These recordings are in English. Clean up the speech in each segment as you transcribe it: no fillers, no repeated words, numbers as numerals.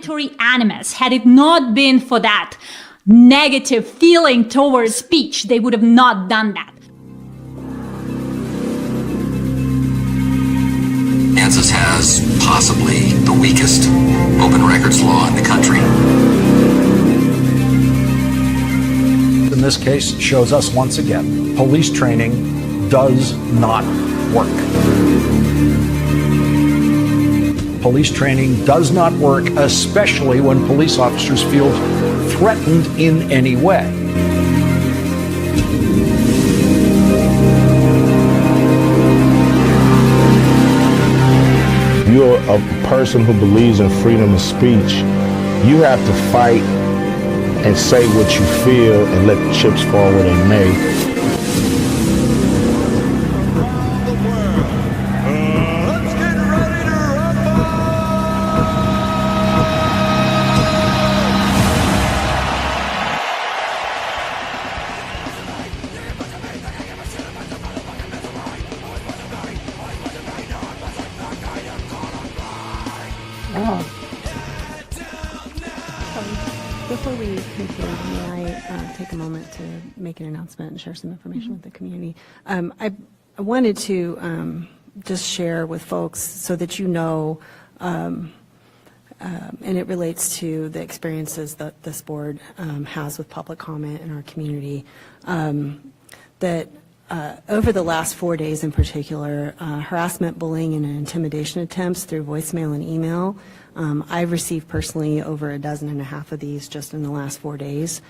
discriminatory animus, had it not been for that negative feeling towards speech, they would have not done that. Kansas has possibly the weakest open records law in the country. In this case, shows us once again, police training does not work. Police training does not work, especially when police officers feel threatened in any way. You're a person who believes in freedom of speech. You have to fight and say what you feel and let the chips fall where they may. Before we conclude, may I take a moment to make an announcement and share some information with the community? I wanted to just share with folks so that you know, and it relates to the experiences that this board has with public comment in our community, that over the last 4 days in particular, harassment, bullying, and intimidation attempts through voicemail and email. I've received personally over 12 of these just in the last 4 days.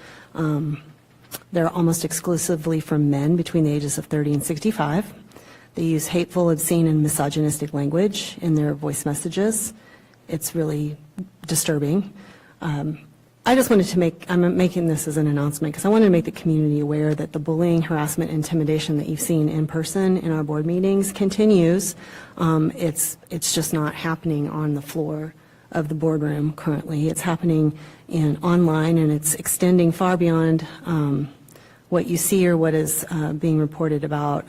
They're almost exclusively from men between the ages of 30 and 65. They use hateful, obscene, and misogynistic language in their voice messages. It's really disturbing. I just wanted to I'm making this as an announcement because I wanted to make the community aware that the bullying, harassment, intimidation that you've seen in person in our board meetings continues. It's just not happening on the floor of the boardroom currently. It's happening online, and it's extending far beyond what you see or what is being reported about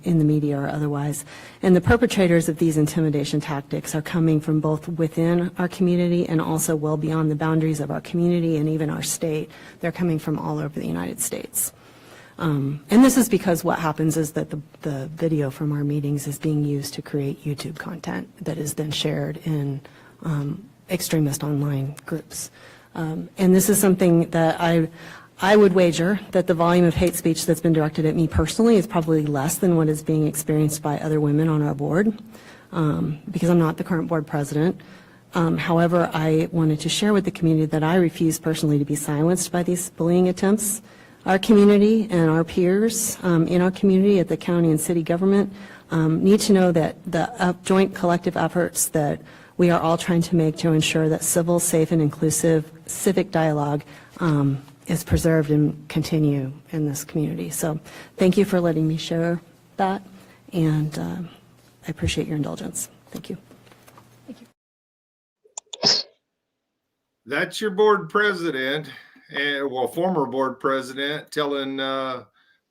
in the media or otherwise. And the perpetrators of these intimidation tactics are coming from both within our community and also well beyond the boundaries of our community and even our state. They're coming from all over the United States. And this is because what happens is that the video from our meetings is being used to create YouTube content that is then shared in extremist online groups. And this is something that I would wager that the volume of hate speech that's been directed at me personally is probably less than what is being experienced by other women on our board, because I'm not the current board president. However, I wanted to share with the community that I refuse personally to be silenced by these bullying attempts. Our community and our peers in our community at the county and city government need to know that the joint collective efforts that we are all trying to make to ensure that civil, safe, and inclusive civic dialogue is preserved and continue in this community. So thank you for letting me share that, and I appreciate your indulgence. Thank you. Thank you. That's your board president, and well, former board president, telling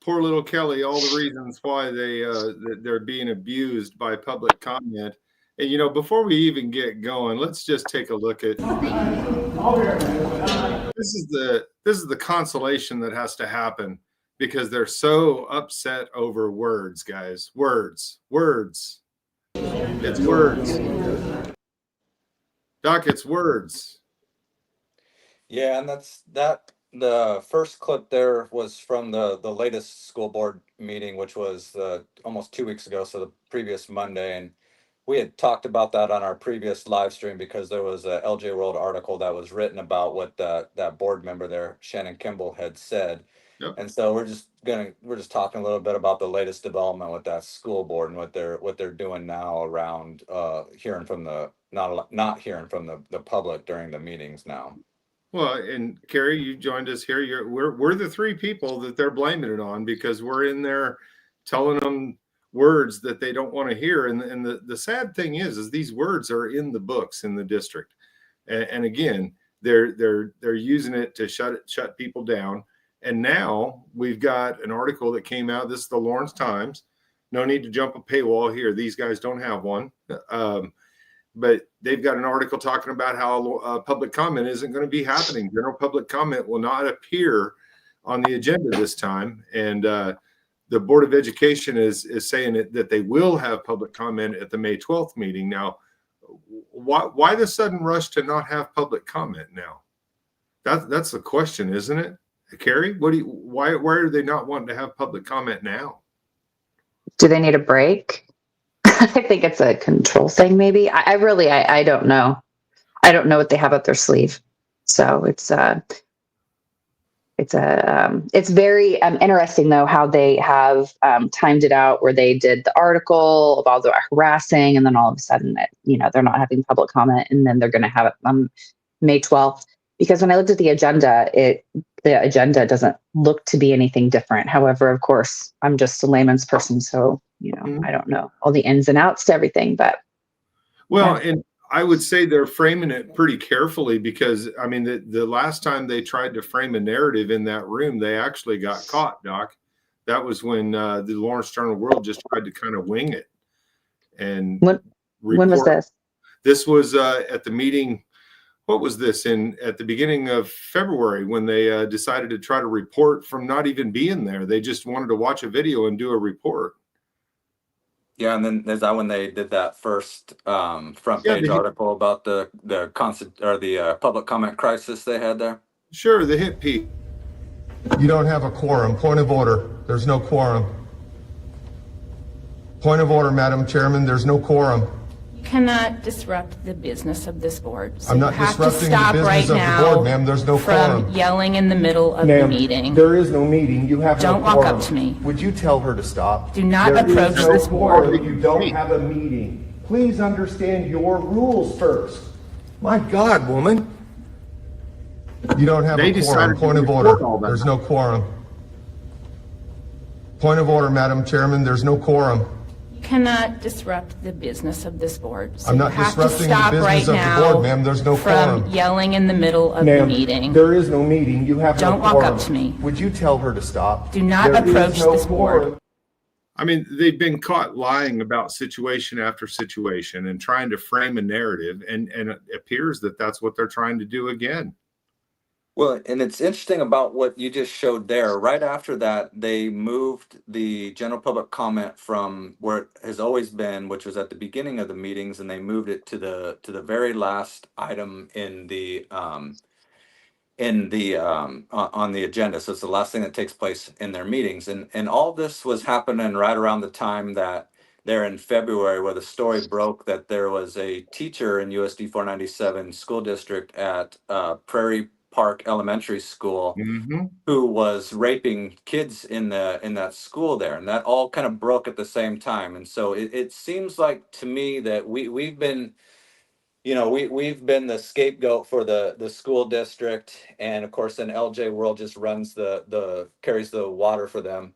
poor little Kelly all the reasons why they're being abused by public comment. And you know, before we even get going, let's just take a look at this is the consolation that has to happen because they're so upset over words, guys. Words. It's words. Doc, it's words. Yeah, and the first clip there was from the latest school board meeting, which was almost 2 weeks ago, so the previous Monday. And we had talked about that on our previous live stream because there was a LJ World article that was written about what that board member there, Shannon Kimball, had said. Yep. And so we're just talking a little bit about the latest development with that school board and what they're doing now around hearing from not hearing from the public during the meetings now. Well, and Carrie, you joined us here. We're the three people that they're blaming it on because we're in there telling them words that they don't want to hear. And the sad thing is these words are in the books in the district. And again, they're using it to shut people down. And now we've got an article that came out. This is the Lawrence Times. No need to jump a paywall here. These guys don't have one. But they've got an article talking about how public comment isn't going to be happening. General public comment will not appear on the agenda this time. And the Board of Education is saying that they will have public comment at the May 12th meeting. Now, why the sudden rush to not have public comment now? That's the question, isn't it? Carrie, why are they not wanting to have public comment now? Do they need a break? I think it's a control thing, maybe. I really don't know. I don't know what they have up their sleeve. So it's very interesting though how they have timed it out, where they did the article of all the harassing, and then all of a sudden, they're not having public comment, and then they're going to have it on May 12th. Because when I looked at the agenda, the agenda doesn't look to be anything different. However, of course, I'm just a layman's person, so I don't know all the ins and outs to everything. But and I would say they're framing it pretty carefully, because I mean, the last time they tried to frame a narrative in that room, they actually got caught, Doc. That was when the Lawrence Journal World just tried to kind of wing it. And when was this? This was at the meeting. What was this at the beginning of February, when they decided to try to report from not even being there? They just wanted to watch a video and do a report. Yeah, and then is that when they did that first front page article about the public comment crisis they had there? Sure, the hit piece. You don't have a quorum. Point of order. There's no quorum. Point of order, Madam Chairman. There's no quorum. You cannot disrupt the business of this board. So I'm not disrupting the business of the board, ma'am. There's no quorum. From yelling in the middle of the meeting. There is no meeting. You have Don't no quorum. walk up to me. Would you tell her to stop? Do not approach this board. You don't have a meeting. Please understand your rules first. My God, woman. You don't have a quorum. Point of order. There's no quorum. Point of order, Madam Chairman. There's no quorum. Cannot disrupt the business of this board. So I'm not disrupting the business of the board, ma'am. There's no quorum. From yelling in the middle of the meeting. There is no meeting. You have Don't no quorum. walk up to me. Would you tell her to stop? Do not approach this board. I mean, they've been caught lying about situation after situation and trying to frame a narrative, and it appears that that's what they're trying to do again. Well, and it's interesting about what you just showed there. Right after that, they moved the general public comment from where it has always been, which was at the beginning of the meetings, and they moved it to the very last item on the agenda. So it's the last thing that takes place in their meetings, and all this was happening right around the time that there in February, where the story broke that there was a teacher in USD 497 school district at Prairie Park Elementary School who was raping kids in that school there, and that all kind of broke at the same time. And so it seems like to me that we've been we've been the scapegoat for the school district, and of course then LJ World just runs carries the water for them,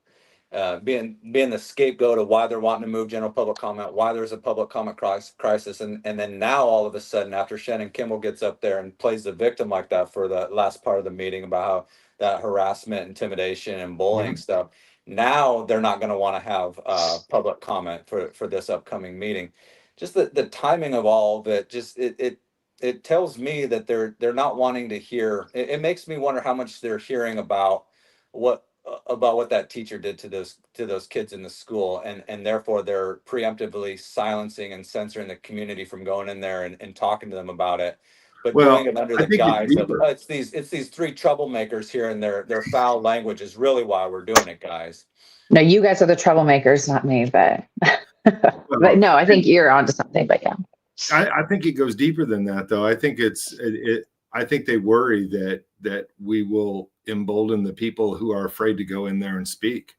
being the scapegoat of why they're wanting to move general public comment, why there's a public comment crisis, and then now all of a sudden, after Shannon Kimball gets up there and plays the victim like that for the last part of the meeting about how that harassment, intimidation, and bullying stuff, now they're not going to want to have public comment for this upcoming meeting. Just the timing of all of it, just it tells me that they're not wanting to hear. It makes me wonder how much they're hearing about what that teacher did to those kids in the school, and therefore they're preemptively silencing and censoring the community from going in there and talking to them about it, but doing it under the guise of it's these three troublemakers here, and their foul language is really why we're doing it, guys. No, you guys are the troublemakers, not me, but but no, I think you're onto something. But yeah, I think it goes deeper than that, though. I think I think they worry that we will embolden the people who are afraid to go in there and speak,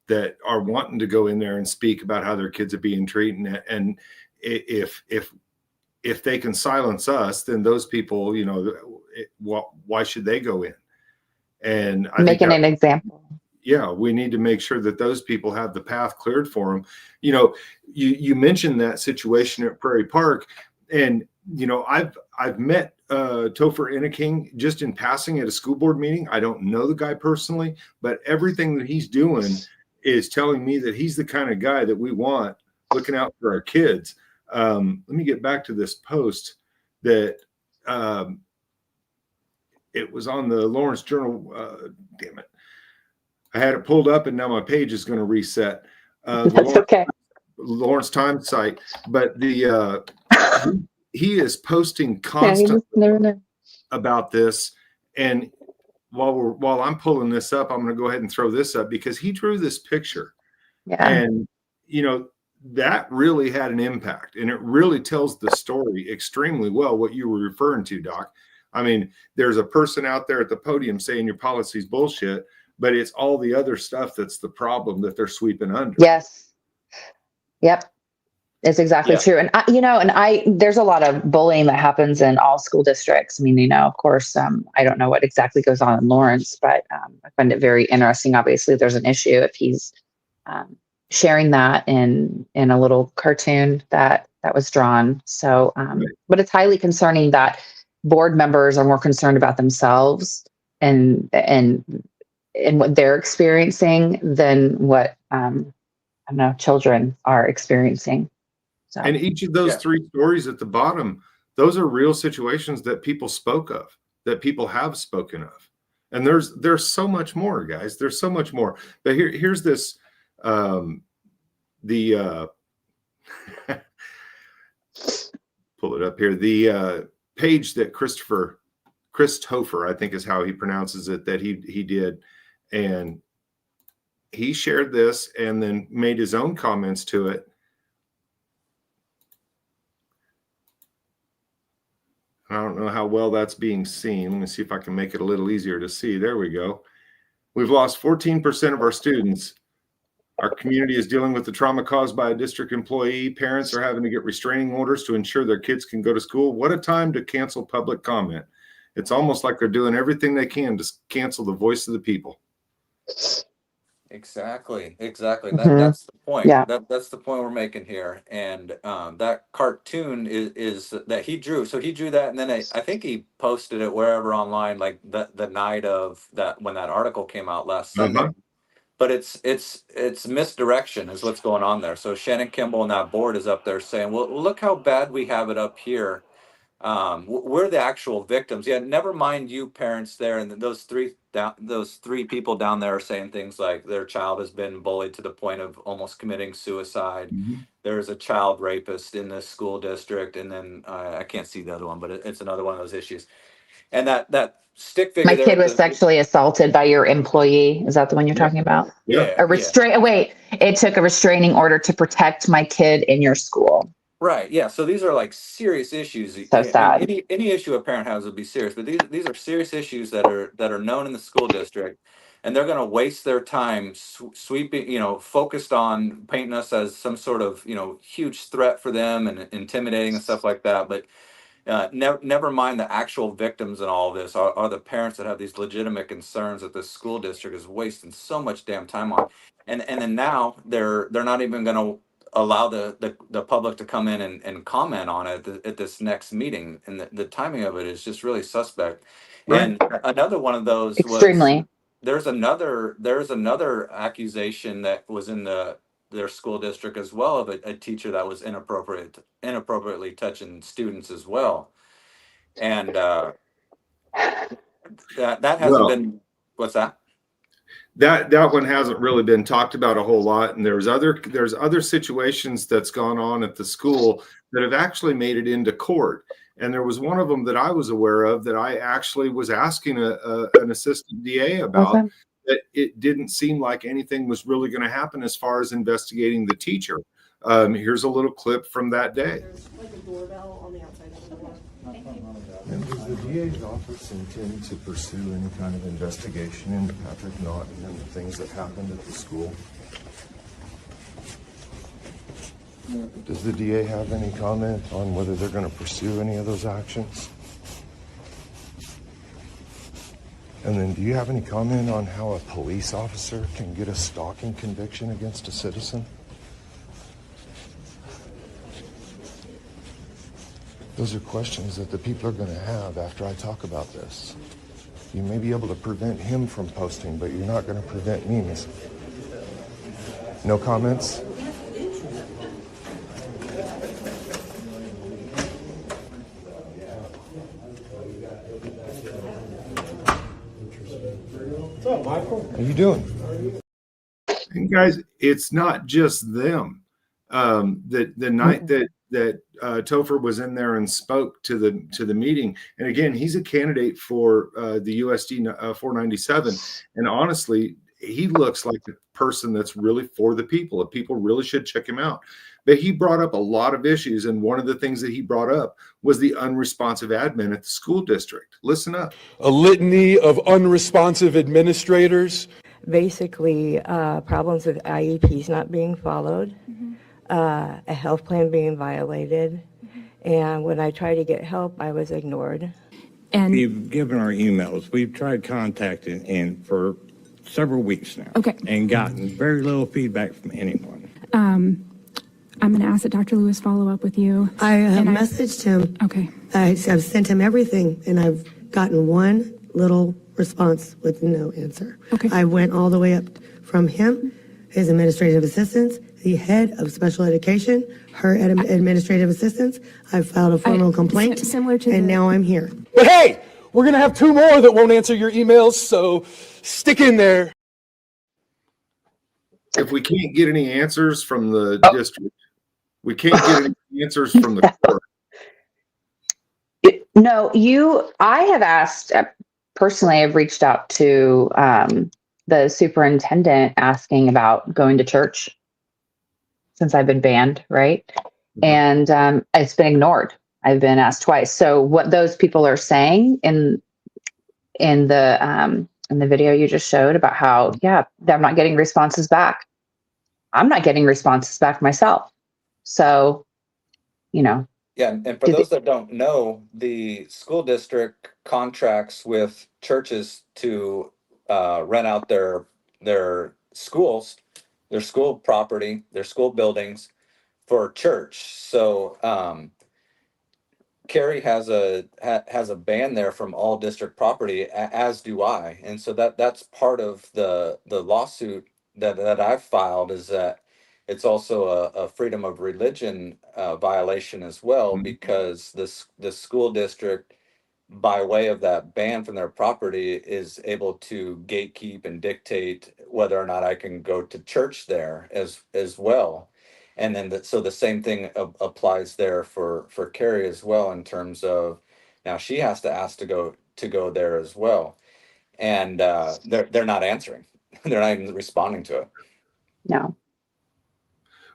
that are wanting to go in there and speak about how their kids are being treated. And if they can silence us, then those people, why should they go in? And I making an example. Yeah, we need to make sure that those people have the path cleared for them. You mentioned that situation at Prairie Park, and I've met Topher Inneking just in passing at a school board meeting. I don't know the guy personally, but everything that he's doing is telling me that he's the kind of guy that we want looking out for our kids. Let me get back to this post that it was on the Lawrence Journal. Damn it. I had it pulled up and now my page is going to reset. That's okay. Lawrence Times site, but the he is posting constantly about this. And while I'm pulling this up, I'm going to go ahead and throw this up because he drew this picture. Yeah. And that really had an impact, and it really tells the story extremely well, what you were referring to, Doc. I mean, there's a person out there at the podium saying your policy's bullshit, but it's all the other stuff that's the problem that they're sweeping under. Yes. Yep. It's exactly true. And there's a lot of bullying that happens in all school districts. I mean, of course, I don't know what exactly goes on in Lawrence, but I find it very interesting. Obviously, there's an issue if he's sharing that in a little cartoon that was drawn. So, but it's highly concerning that board members are more concerned about themselves and what they're experiencing than what children are experiencing. So. And each of those three stories at the bottom, those are real situations that people spoke of, that people have spoken of. And there's so much more, guys. There's so much more. But here's this pull it up here. The page that Christopher, I think is how he pronounces it, that he did. And he shared this and then made his own comments to it. I don't know how well that's being seen. Let me see if I can make it a little easier to see. There we go. We've lost 14% of our students. Our community is dealing with the trauma caused by a district employee. Parents are having to get restraining orders to ensure their kids can go to school. What a time to cancel public comment. It's almost like they're doing everything they can to cancel the voice of the people. Exactly. That's the point. Yeah. That's the point we're making here. And that cartoon is that he drew. So he drew that, and then I think he posted it wherever online, like the night of that when that article came out last Sunday. But it's misdirection is what's going on there. So Shannon Kimball and that board is up there saying, well, look how bad we have it up here. We're the actual victims. Yeah, never mind you parents there, and those three people down there are saying things like their child has been bullied to the point of almost committing suicide. Mm-hmm. There's a child rapist in this school district, and then I can't see the other one, but it's another one of those issues. And that stick figure. My kid was sexually assaulted by your employee. Is that the one you're talking about? Yeah. Wait, it took a restraining order to protect my kid in your school. Right. Yeah. So these are like serious issues. So sad. Any issue a parent has would be serious, but these are serious issues that are known in the school district, and they're going to waste their time sweeping, focused on painting us as some sort of huge threat for them and intimidating and stuff like that. But never mind the actual victims in all of this are the parents that have these legitimate concerns that this school district is wasting so much damn time on, and then now they're not even going to allow the public to come in and comment on it at this next meeting, and the timing of it is just really suspect. Right. And another one of those extremely. There's another accusation that was in their school district as well of a teacher that was inappropriately touching students as well, and that hasn't been. What's that? That one hasn't really been talked about a whole lot, and there's other situations that's gone on at the school that have actually made it into court. And there was one of them that I was aware of that I actually was asking an assistant DA about. Okay. That it didn't seem like anything was really going to happen as far as investigating the teacher. Here's a little clip from that day. There's like a doorbell on the outside of the door. And does the DA's office intend to pursue any kind of investigation into Patrick Naughton and the things that happened at the school? Does the DA have any comment on whether they're going to pursue any of those actions? And then do you have any comment on how a police officer can get a stalking conviction against a citizen? Those are questions that the people are going to have after I talk about this. You may be able to prevent him from posting, but you're not going to prevent me. No comments? What's up, Michael? How you doing? And guys, it's not just them. The night that Topher was in there and spoke to the meeting, and again, he's a candidate for the USD 497, and honestly, he looks like the person that's really for the people. The people really should check him out. But he brought up a lot of issues, and one of the things that he brought up was the unresponsive admin at the school district. Listen up. A litany of unresponsive administrators. Basically, problems with IEPs not being followed, a health plan being violated, and when I tried to get help, I was ignored. And we've given our emails. We've tried contacting and for several weeks now. Okay. And gotten very little feedback from anyone. I'm going to ask that Dr. Lewis follow up with you. I have messaged him. Okay. I've sent him everything, and I've gotten one little response with no answer. Okay. I went all the way up from him, his administrative assistants, the head of special education, her administrative assistants. I filed a formal complaint, similar to and now I'm here. But hey, we're going to have 2 more that won't answer your emails, so stick in there. If we can't get any answers from the district, we can't get any answers from the court. No, I have asked, personally, I've reached out to the superintendent asking about going to church since I've been banned, right? And it's been ignored. I've been asked twice. So what those people are saying in the video you just showed about how, they're not getting responses back. I'm not getting responses back myself. So, Yeah, and for those that don't know, the school district contracts with churches to rent out their schools, their school property, their school buildings for church. So Carrie has a ban there from all district property, as do I, and so that's part of the lawsuit that I've filed, is that it's also a freedom of religion violation as well, because the school district, by way of that ban from their property, is able to gatekeep and dictate whether or not I can go to church there as well. And then so the same thing applies there for Carrie as well, in terms of now she has to ask to go there as well, and they're not answering. They're not even responding to it. No.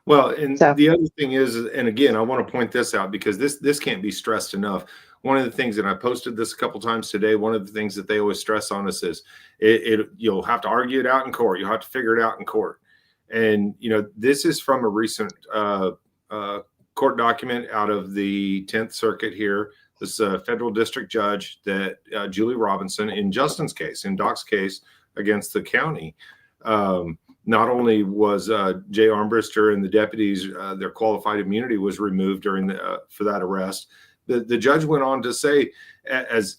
Well, and the other thing is, and again, I want to point this out because this can't be stressed enough. One of the things, and I posted this a couple times today, one of the things that they always stress on us is you'll have to argue it out in court. You'll have to figure it out in court. And, this is from a recent court document out of the 10th Circuit here. This is a federal district judge that Julie Robinson, in Justin's case, in Doc's case against the county, not only was Jay Armbruster and the deputies, their qualified immunity was removed for that arrest. The judge went on to say, as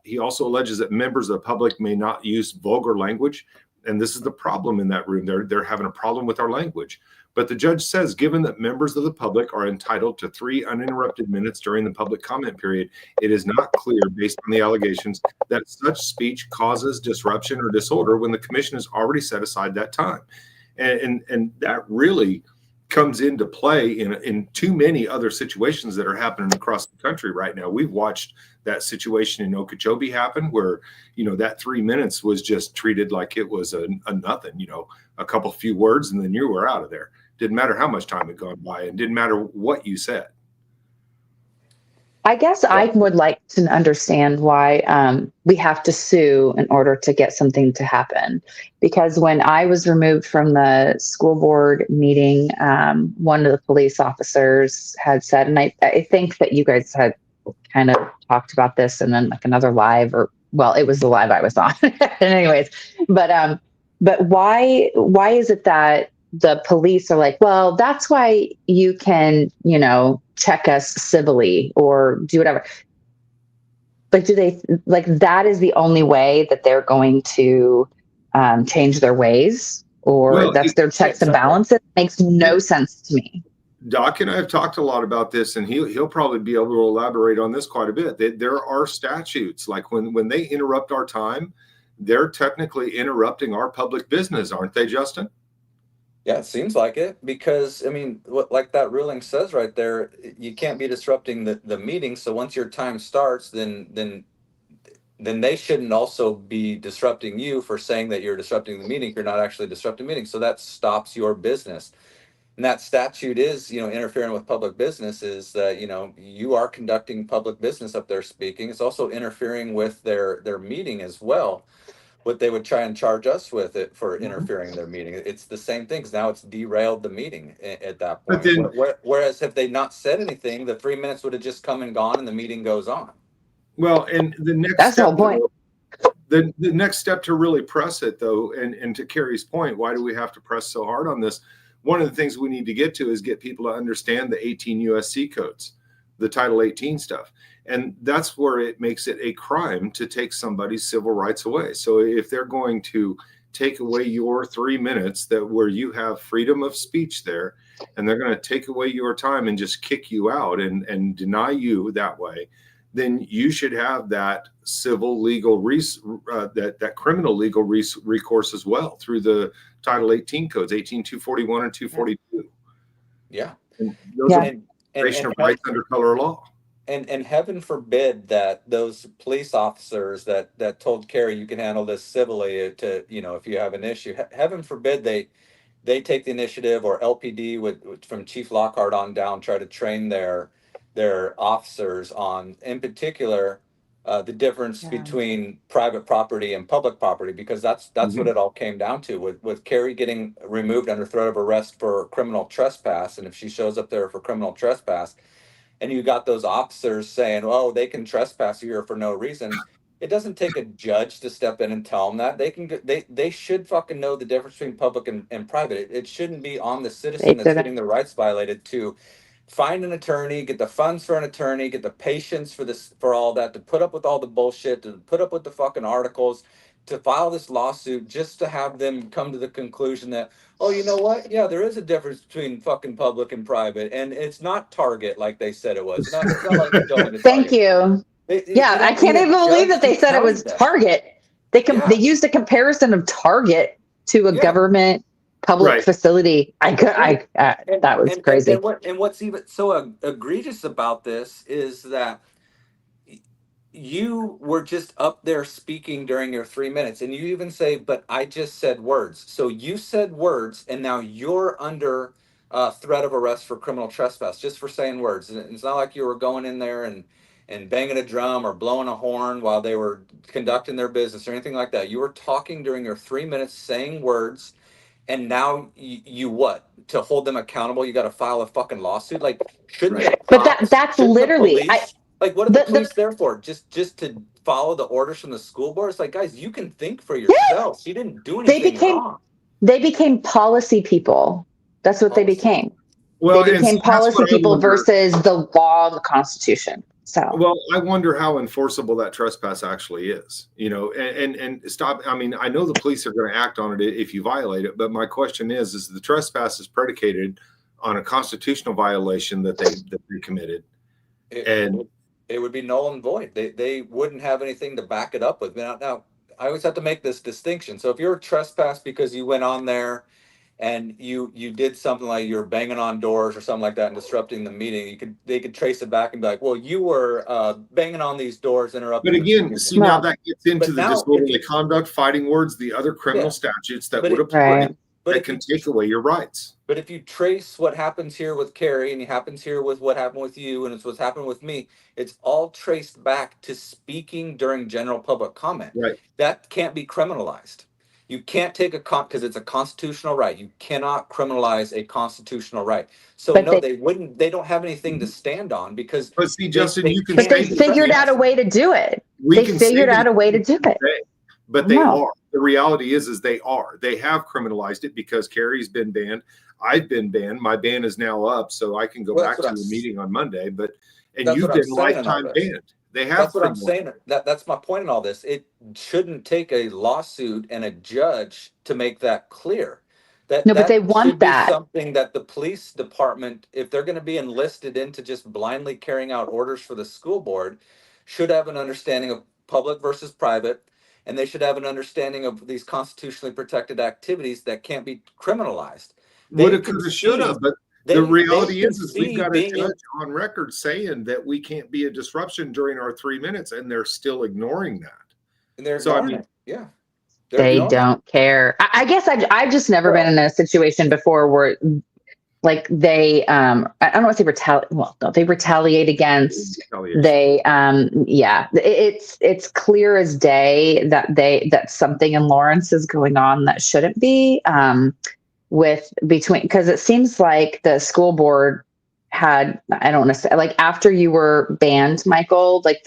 he also alleges that members of the public may not use vulgar language, and this is the problem in that room. They're having a problem with our language. But the judge says, given that members of the public are entitled to 3 uninterrupted minutes during the public comment period, it is not clear, based on the allegations, that such speech causes disruption or disorder when the commission has already set aside that time. And that really comes into play in too many other situations that are happening across the country right now. We've watched that situation in Okeechobee happen where, that 3 minutes was just treated like it was a nothing, a couple few words and then you were out of there. Didn't matter how much time had gone by, and didn't matter what you said. I guess I would like to understand why we have to sue in order to get something to happen. Because when I was removed from the school board meeting, one of the police officers had said, and I think that you guys had kind of talked about this, and then like another live, it was the live I was on. Anyways, but why is it that the police are like, well, that's why you can, check us civilly or do whatever. But do they that is the only way that they're going to change their ways, or that's their checks and balances? It makes no sense to me. Doc and I have talked a lot about this, and he'll probably be able to elaborate on this quite a bit. There are statutes, like when they interrupt our time, they're technically interrupting our public business, aren't they, Justin? Yeah, it seems like it, because I mean, like that ruling says right there, you can't be disrupting the meeting. So once your time starts, then they shouldn't also be disrupting you for saying that you're disrupting the meeting. You're not actually disrupting the meeting, so that stops your business. And that statute is, interfering with public business, is that, you are conducting public business up there speaking. It's also interfering with their meeting as well. What they would try and charge us with it for interfering in their meeting. It's the same thing, 'cause now it's derailed the meeting at that But point. then, Whereas if they not said anything, the 3 minutes would have just come and gone and the meeting goes on. well, and the next That's the step, whole point. the next step to really press it, though, and to Carrie's point, why do we have to press so hard on this? One of the things we need to get to is get people to understand the 18 USC codes, the Title 18 stuff. And that's where it makes it a crime to take somebody's civil rights away. So if they're going to take away your 3 minutes where you have freedom of speech there, and they're going to take away your time and just kick you out and deny you that way, then you should have that civil legal that criminal legal recourse as well through the Title 18 codes, 18241 and 242. Yeah. And those are violation of rights under color law. And heaven forbid that those police officers that told Carrie you can handle this civilly to, if you have an issue, heaven forbid they take the initiative, or LPD would from Chief Lockhart on down, try to train their officers on, in particular, the difference between private property and public property, because that's what it all came down to, with Carrie getting removed under threat of arrest for criminal trespass. And if she shows up there for criminal trespass, and you got those officers saying, "Oh, they can trespass you here for no reason," it doesn't take a judge to step in and tell them that. They should fucking know the difference between public and private. It shouldn't be on the citizen that's getting their rights violated to find an attorney, get the funds for an attorney, get the patience for all that, to put up with all the bullshit, to put up with the fucking articles, to file this lawsuit, just to have them come to the conclusion that, oh, you know what? Yeah, there is a difference between fucking public and private, and it's not Target like they said it was. It's not like they're going to Thank you. I can't even believe that they said it was Target. They used a comparison of Target to a government public facility. That was crazy. And what's even so egregious about this is that you were just up there speaking during your 3 minutes, and you even say, "But I just said words." So you said words, and now you're under threat of arrest for criminal trespass just for saying words. And it's not like you were going in there and banging a drum or blowing a horn while they were conducting their business or anything like that. You were talking during your 3 minutes, saying words. And now you what? To hold them accountable, you got to file a fucking lawsuit. Like, shouldn't the cops, but that's literally like, what are the police there for? Just to follow the orders from the school board? It's like, guys, you can think for yourself. You didn't do anything wrong. They became policy people. That's what they became. Well, they became policy people versus the law, the Constitution. So, well, I wonder how enforceable that trespass actually is, and stop. I mean, I know the police are going to act on it if you violate it, but my question is the trespass is predicated on a constitutional violation that they committed. It would be null and void. They wouldn't have anything to back it up with. Now, I always have to make this distinction. So if you're trespassed because you went on there and you did something like you're banging on doors or something like that and disrupting the meeting, they could trace it back and be like, well, you were banging on these doors, interrupting. But again, see, now that gets into the disorderly conduct, fighting words, the other criminal statutes that would apply that can take away your rights. But if you trace what happens here with Carrie, and it happens here with what happened with you, and it's what's happened with me, it's all traced back to speaking during general public comment. Right. That can't be criminalized. You can't take because it's a constitutional right. You cannot criminalize a constitutional right. So they don't have anything to stand on because. But see, Justin, they figured out a way to do it. They figured out a way to do it. But they are. The reality is they are. They have criminalized it because Carrie's been banned. I've been banned. My ban is now up, so I can go back to the meeting on Monday. And you've been lifetime banned. They have. That's what I'm saying. That's my point in all this. It shouldn't take a lawsuit and a judge to make that clear. No, but they want should be that. something that the police department, if they're going to be enlisted into just blindly carrying out orders for the school board, should have an understanding of public versus private, and they should have an understanding of these constitutionally protected activities that can't be criminalized. Woulda, coulda, shoulda, but the reality is we've got a being judge on record saying that we can't be a disruption during our 3 minutes, and they're still ignoring that. And they're So, I ignoring mean, it. Yeah. They don't care. I guess I've just never been in a situation before where like they I don't know if they retaliate. Well, no, they retaliate against. They yeah. It's clear as day that something in Lawrence is going on that shouldn't be. Because it seems like the school board had, I don't want to say, like after you were banned, Michael, like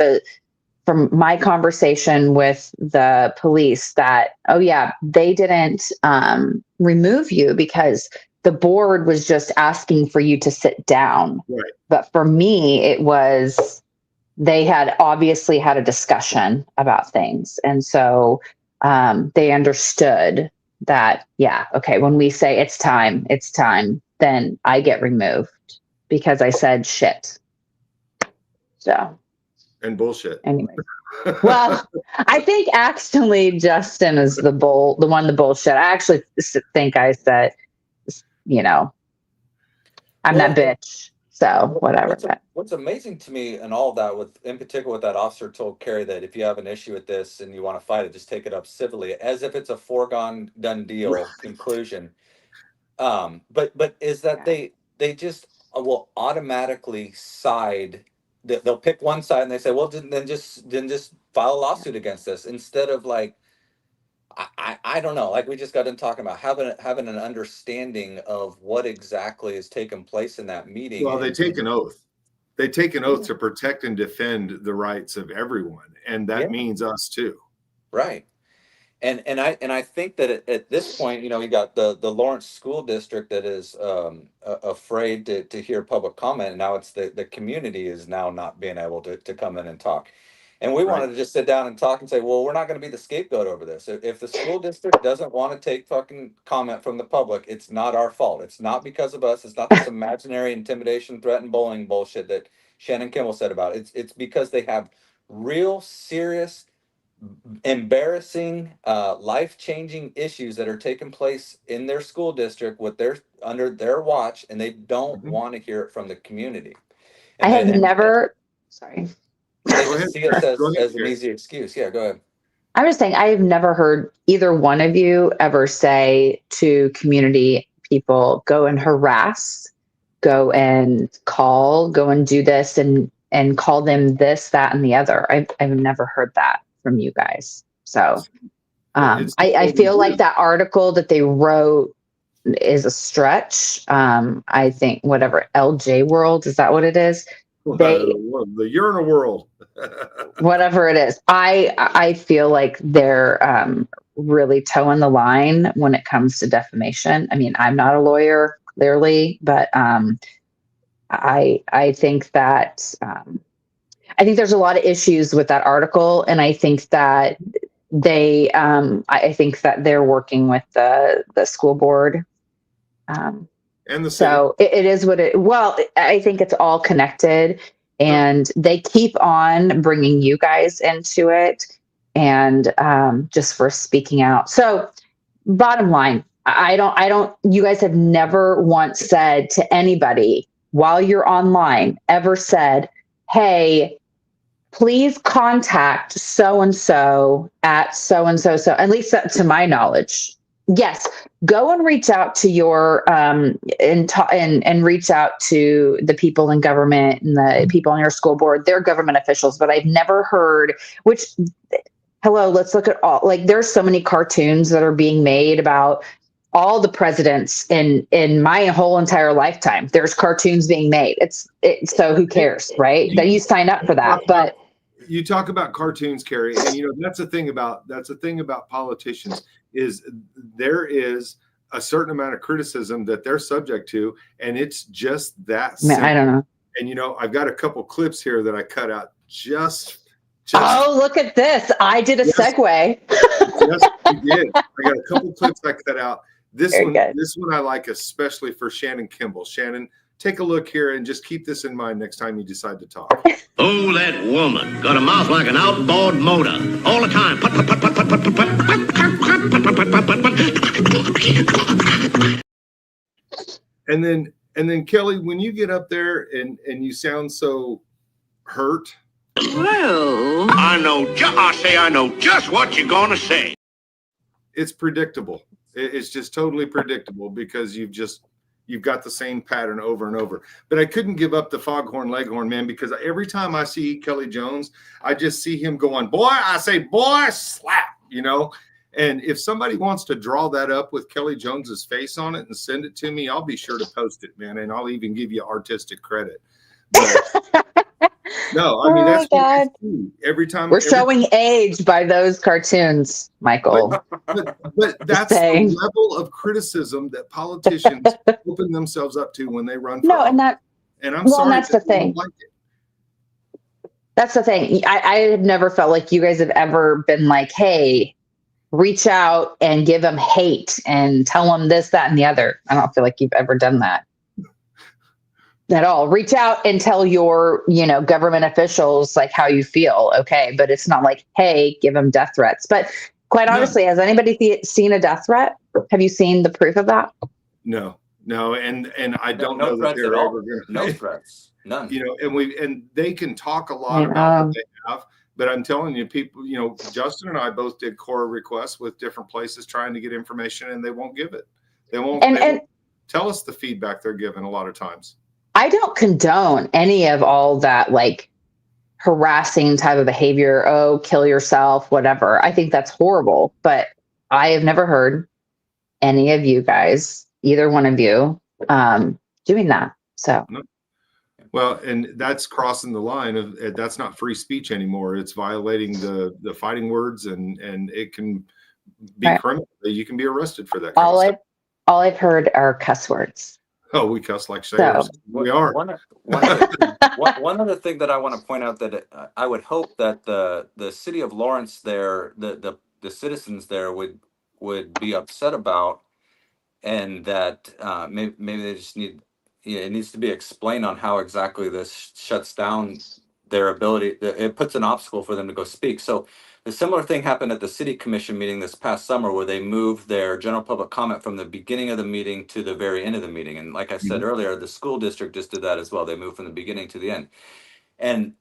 from my conversation with the police that, oh yeah, they didn't remove you because the board was just asking for you to sit down. Right. But for me, it was, they had obviously had a discussion about things. And so they understood that, yeah, okay, when we say it's time, then I get removed because I said shit. So. And bullshit. Anyway. Well, I think actually Justin is the one bullshit. I actually think I said, I'm that bitch. So whatever. What's amazing to me and all that, in particular with that officer told Carrie that if you have an issue with this and you want to fight it, just take it up civilly, as if it's a foregone done deal conclusion. But is that they just will automatically side. They'll pick one side and they say, well, then just file a lawsuit against us, instead of like, I don't know, like we just got done talking about having an understanding of what exactly has taken place in that meeting. Well, they take an oath. They take an oath to protect and defend the rights of everyone, and that means us too. Right. And I think that at this point, you got the Lawrence School District that is afraid to hear public comment, and now it's the community is now not being able to come in and talk. And we wanted to just sit down and talk and say, well, we're not going to be the scapegoat over this. If the school district doesn't want to take fucking comment from the public, it's not our fault. It's not because of us. It's not this imaginary intimidation, threat, and bullying bullshit that Shannon Kimmel said about it. It's because they have real serious, embarrassing, life-changing issues that are taking place in their school district under their watch, and they don't want to hear it from the community. And I have never. Sorry. They just see us as an easy excuse. Yeah, go ahead. I'm just saying, I have never heard either one of you ever say to community people, go and harass, go and call, go and do this and call them this, that, and the other. I've never heard that from you guys. So I feel like that article that they wrote is a stretch. I think whatever, LJ World, is that what it is? The urinal world. Whatever it is. I feel like they're really towing the line when it comes to defamation. I mean, I'm not a lawyer, clearly, but I think that I think there's a lot of issues with that article, and I think that I think that they're working with the school board. And the so it is what it. Well, I think it's all connected, and they keep on bringing you guys into it, and just for speaking out. So, bottom line, I don't. You guys have never once said to anybody while you're online ever said, "Hey, please contact so and so at so and so." So, at least to my knowledge. Yes, go and reach out to your and reach out to the people in government and the people on your school board. They're government officials, but I've never heard. Hello, let's look at all. Like, there's so many cartoons that are being made about all the presidents in my whole entire lifetime. There's cartoons being made. So who cares, right? That you sign up for that, but. You talk about cartoons, Carrie, and that's the thing about politicians is there is a certain amount of criticism that they're subject to, and it's just that simple. I don't know. And I've got a couple clips here that I cut out just. Oh, look at this! I did a segue. Yes, you did. I got a couple clips I cut out This Very one, good. this one I like especially for Shannon Kimball. Shannon, take a look here and just keep this in mind next time you decide to talk. Oh, that woman got a mouth like an outboard motor all the time. Put, put, put, put, put, put, put, put, and then Kelly, when you get up there and you sound so hurt. Well, I know just what you're gonna say. It's predictable. It's just totally predictable because you've got the same pattern over and over. But I couldn't give up the foghorn leghorn, man, because every time I see Kelly Jones, I just see him going, boy, I say, boy, slap, you know. And if somebody wants to draw that up with Kelly Jones's face on it and send it to me, I'll be sure to post it, man. And I'll even give you artistic credit. But, no, I mean, that's what I see every time. We're showing age by those cartoons, Michael. But that's the level of criticism that politicians open themselves up to when they run for office. And I'm sorry, that's the thing. Like it. That's the thing. I have never felt like you guys have ever been like, hey, reach out and give them hate and tell them this, that, and the other. I don't feel like you've ever done that at all. Reach out and tell your, government officials like how you feel. Okay. But it's not like, hey, give them death threats. But quite honestly, has anybody seen a death threat? Have you seen the proof of that? No. And I don't no know that they're ever going to. No threats. None. And they can talk a lot about what they have. But I'm telling you, people, Justin and I both did core requests with different places trying to get information, and they won't give it. They won't tell us the feedback they're given a lot of times. I don't condone any of all that, like harassing type of behavior. Oh, kill yourself, whatever. I think that's horrible. But I have never heard any of you guys, either one of you, doing that. So. No. Well, and that's crossing the line of that's not free speech anymore. It's violating the fighting words, and it can be criminal. You can be arrested for that. All I've heard are cuss words. Oh, we cuss like sailors. So, we are. One other thing that I want to point out that I would hope that the city of Lawrence there, the citizens there would be upset about, and that maybe they just need. Yeah, it needs to be explained on how exactly this shuts down their ability. It puts an obstacle for them to go speak. So the similar thing happened at the city commission meeting this past summer, where they moved their general public comment from the beginning of the meeting to the very end of the meeting. And like I said earlier, the school district just did that as well. They moved from the beginning to the end. And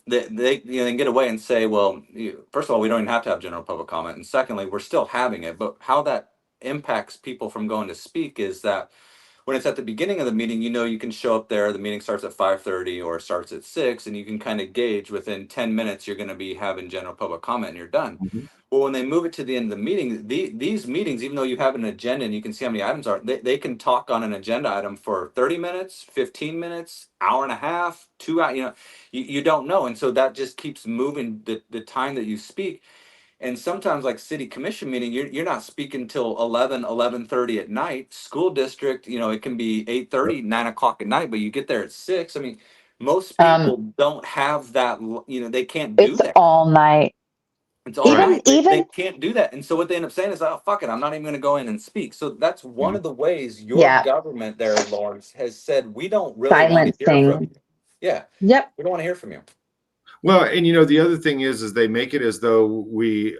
they can get away and say, well, first of all, we don't even have to have general public comment. And secondly, we're still having it. But how that impacts people from going to speak is that when it's at the beginning of the meeting, you can show up there. The meeting starts at 5:30 or starts at 6, and you can kind of gauge within 10 minutes you're going to be having general public comment and you're done. Well, when they move it to the end of the meeting, these meetings, even though you have an agenda and you can see how many items are, they can talk on an agenda item for 30 minutes, 15 minutes, hour and a half, 2 hours. You don't know, and so that just keeps moving the time that you speak. And sometimes, like city commission meeting, you're not speaking till 11:30 at night. School district, it can be 8:30, 9 o'clock at night, but you get there at 6. I mean, most people don't have that. They can't do that. It's all night. It's all night. They can't do that. And so what they end up saying is, oh, fuck it, I'm not even going to go in and speak. So that's one of the ways your government there, Lawrence, has said we don't really want to hear from you. Yeah. Yep. We don't want to hear from you. Well, and the other thing is they make it as though we.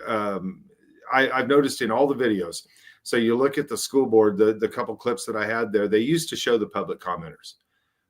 I've noticed in all the videos. So you look at the school board, the couple clips that I had there. They used to show the public commenters,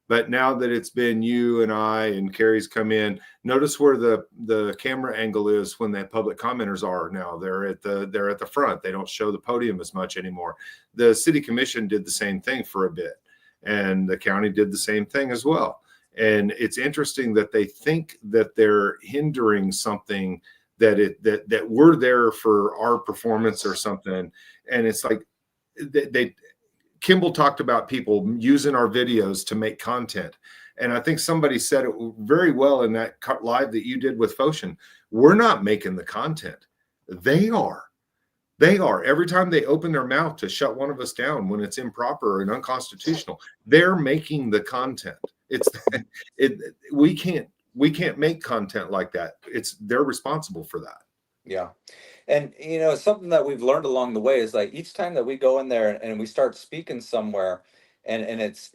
but now that it's been you and I and Carrie's come in, notice where the camera angle is when the public commenters are now. They're at the front. They don't show the podium as much anymore. The city commission did the same thing for a bit, and the county did the same thing as well. And it's interesting that they think that they're hindering something that we're there for our performance or something. And it's like Kimball talked about people using our videos to make content. And I think somebody said it very well in that live that you did with Foshin. We're not making the content. They are. Every time they open their mouth to shut one of us down when it's improper and unconstitutional, they're making the content. We can't make content like that. They're responsible for that. Yeah. And something that we've learned along the way is like each time that we go in there and we start speaking somewhere and it's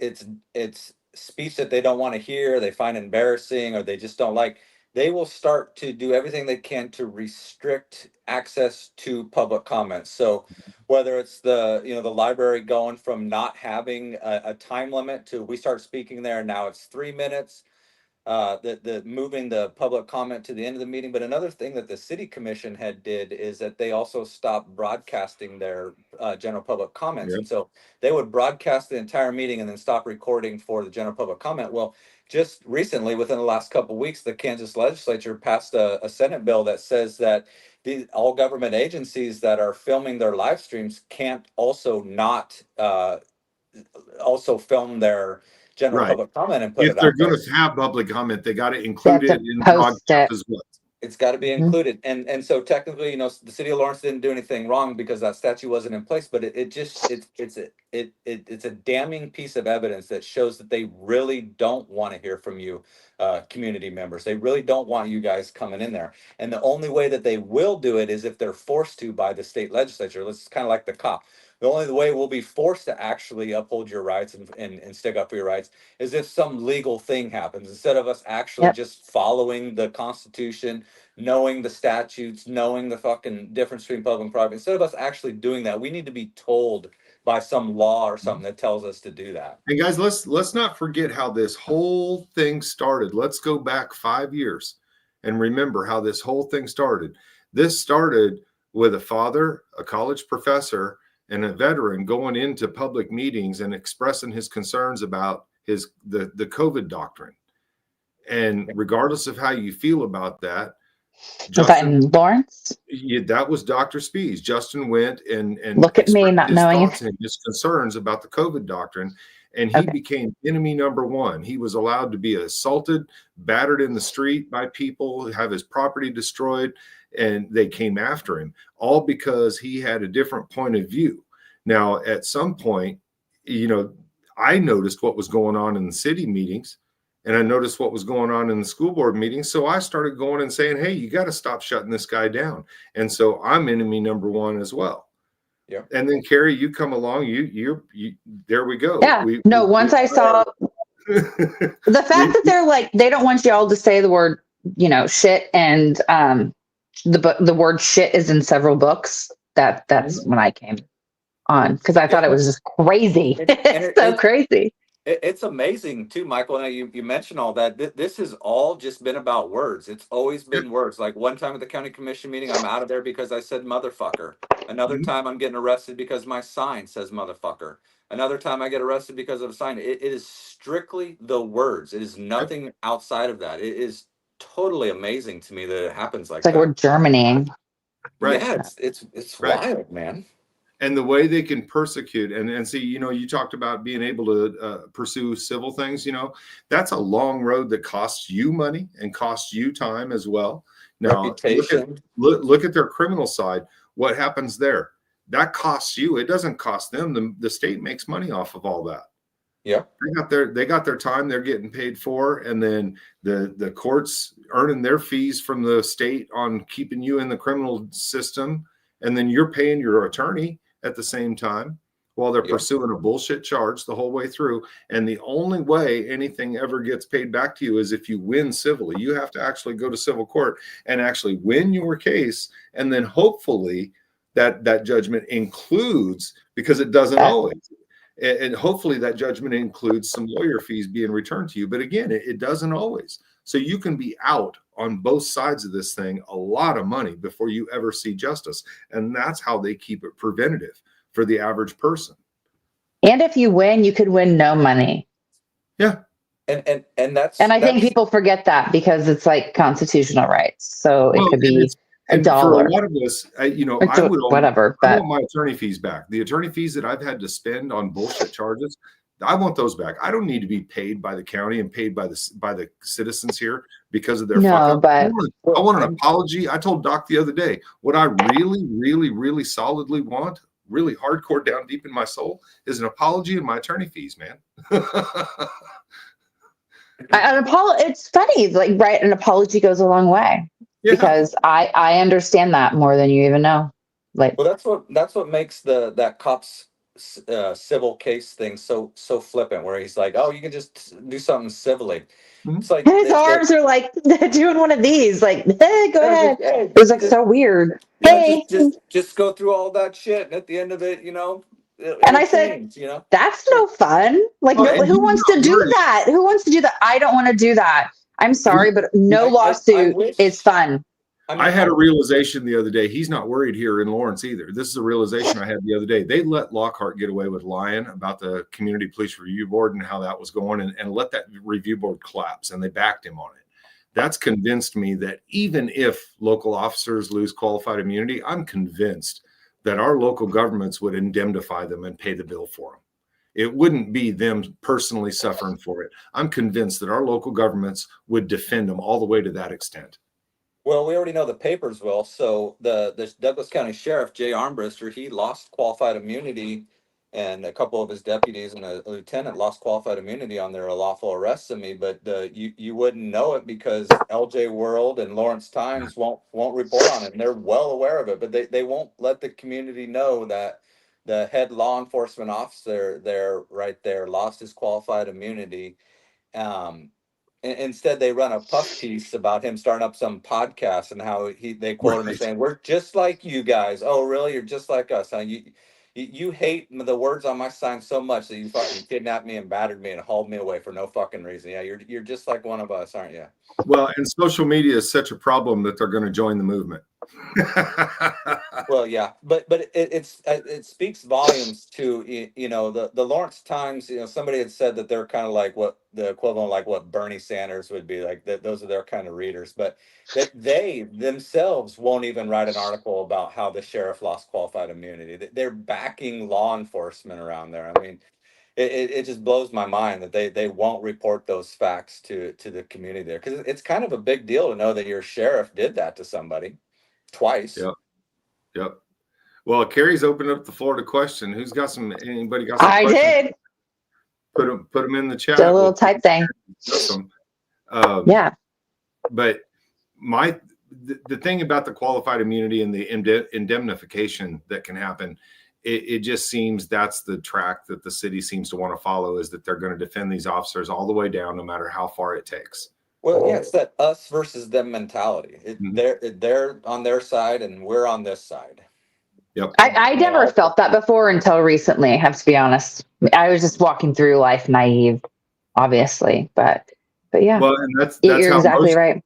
speech that they don't want to hear, they find embarrassing or they just don't like, they will start to do everything they can to restrict access to public comments. So whether it's the library going from not having a time limit to we start speaking there, now it's 3 minutes, the moving the public comment to the end of the meeting. But another thing that the city commission had did is that they also stopped broadcasting their general public comments. Yep. And so they would broadcast the entire meeting and then stop recording for the general public comment. Well, just recently, within the last couple of weeks, the Kansas legislature passed a Senate bill that says that all government agencies that are filming their live streams can't also not also film their general Right. public comment and put If it they're out going there. to have public comment, they got to They include have it to in the post broadcast it. as well. It's got to be Mhm. included. And so technically, the city of Lawrence didn't do anything wrong because that statute wasn't in place, but it's a damning piece of evidence that shows that they really don't want to hear from you, community members. They really don't want you guys coming in there. And the only way that they will do it is if they're forced to by the state legislature. It's kind of like the cop. The only way we'll be forced to actually uphold your rights and stick up for your rights is if some legal thing happens, instead of us actually Yep. just following the Constitution, knowing the statutes, knowing the fucking difference between public and private. Instead of us actually doing that, we need to be told by some law or something that tells us to do that. And guys, let's not forget how this whole thing started. Let's go back 5 years and remember how this whole thing started. This started with a father, a college professor, and a veteran going into public meetings and expressing his concerns about the COVID doctrine. And regardless of how you feel about that, Was that in Lawrence? that was Dr. Spees. Justin went and Look at me expressed not his knowing. thoughts and his concerns about the COVID doctrine, and he Okay. became enemy number one. He was allowed to be assaulted, battered in the street by people, have his property destroyed, and they came after him, all because he had a different point of view. Now, at some point, I noticed what was going on in the city meetings, and I noticed what was going on in the school board meetings. So I started going and saying, hey, you got to stop shutting this guy down. And so I'm enemy number one as well. Yeah. And then Carrie, you come along, you there we go. Yeah. Once I saw the fact that they're like, they don't want y'all to say the word, shit. And the word shit is in several books. That's when I came on, because I thought it was just crazy. It's so crazy. It's amazing too, Michael. And you mentioned all that. This has all just been about words. It's always been words. Like one time at the county commission meeting, I'm out of there because I said motherfucker. Another time I'm getting arrested because my sign says motherfucker. Another time I get arrested because of a sign. It is strictly the words. It is nothing outside of that. It is totally amazing to me that it happens like It's like that. we're Germanying. Right. Yeah, it's Right. wild, man. And the way they can persecute and see, you talked about being able to pursue civil things, that's a long road that costs you money and costs you time as well. Now, Reputation. look at their criminal side. What happens there? That costs you. It doesn't cost them. The state makes money off of all that. Yeah. They got their time they're getting paid for, and then the courts earning their fees from the state on keeping you in the criminal system, and then you're paying your attorney at the same time while they're pursuing a bullshit charge the whole way through. And the only way anything ever gets paid back to you is if you win civilly. You have to actually go to civil court and actually win your case, and then hopefully that judgment includes, because it doesn't always, and hopefully that judgment includes some lawyer fees being returned to you. But again, it doesn't always. So you can be out on both sides of this thing a lot of money before you ever see justice. And that's how they keep it preventative for the average person. And if you win, you could win no money. Yeah. And I think people forget that because it's like constitutional rights. So it could be $1. For a lot of us, I But want my attorney fees back. The attorney fees that I've had to spend on bullshit charges, I want those back. I don't need to be paid by the county and paid by the citizens here because of their fuck up. I want an apology. I told Doc the other day, what I really, really, really solidly want, really hardcore down deep in my soul, is an apology and my attorney fees, man. it's funny, like, right? An apology goes a long way. because I understand that more than you even know. Like, well, that's what makes that cop's civil case thing so flippant, where he's like, oh, you can just do something civilly. It's like his arms are like doing one of these, like, hey, go ahead. It was like so weird. Hey. Just go through all that shit, and at the end of it, And I said, that's no fun. Like, no, who wants to do that? Who wants to do that? I don't want to do that. I'm sorry, but no lawsuit is fun. I had a realization the other day. He's not worried here in Lawrence either. This is a realization I had the other day. They let Lockhart get away with lying about the Community Police Review Board and how that was going, and let that review board collapse, and they backed him on it. That's convinced me that even if local officers lose qualified immunity, I'm convinced that our local governments would indemnify them and pay the bill for them. It wouldn't be them personally suffering for it. I'm convinced that our local governments would defend them all the way to that extent. Well, we already know the papers will. So the Douglas County Sheriff, Jay Armbruster, he lost qualified immunity, and a couple of his deputies and a lieutenant lost qualified immunity on their lawful arrest of me. But you wouldn't know it because LJ World and Lawrence Times won't report on it, and they're well aware of it. But they won't let the community know that the head law enforcement officer there, right there, lost his qualified immunity. Instead, they run a puff piece about him starting up some podcast and how they quote him as saying, "We're just like you guys." Oh, really? You're just like us, huh? You hate the words on my sign so much that you fucking kidnapped me and battered me and hauled me away for no fucking reason. Yeah, you're just like one of us, aren't you? Well, and social media is such a problem that they're going to join the movement. Well, yeah, but it speaks volumes to the Lawrence Times. Somebody had said that they're kind of like what the equivalent, like what Bernie Sanders would be like. That those are their kind of readers, but that they themselves won't even write an article about how the sheriff lost qualified immunity. They're backing law enforcement around there. I mean, it just blows my mind that they won't report those facts to the community there, because it's kind of a big deal to know that your sheriff did that to somebody twice. Yep. Well, Carrie's opened up the floor to question. Anybody got some I questions? did. Put them in the chat. The little type thing. Yeah. But the thing about the qualified immunity and the indemnification that can happen, it just seems that's the track that the city seems to want to follow, is that they're going to defend these officers all the way down, no matter how far it takes. Well, yeah, it's that us versus them mentality. They're on their side and we're on this side. Yep. I never felt that before until recently, I have to be honest. I was just walking through life naive, obviously, but yeah. Well, and that's you're exactly right.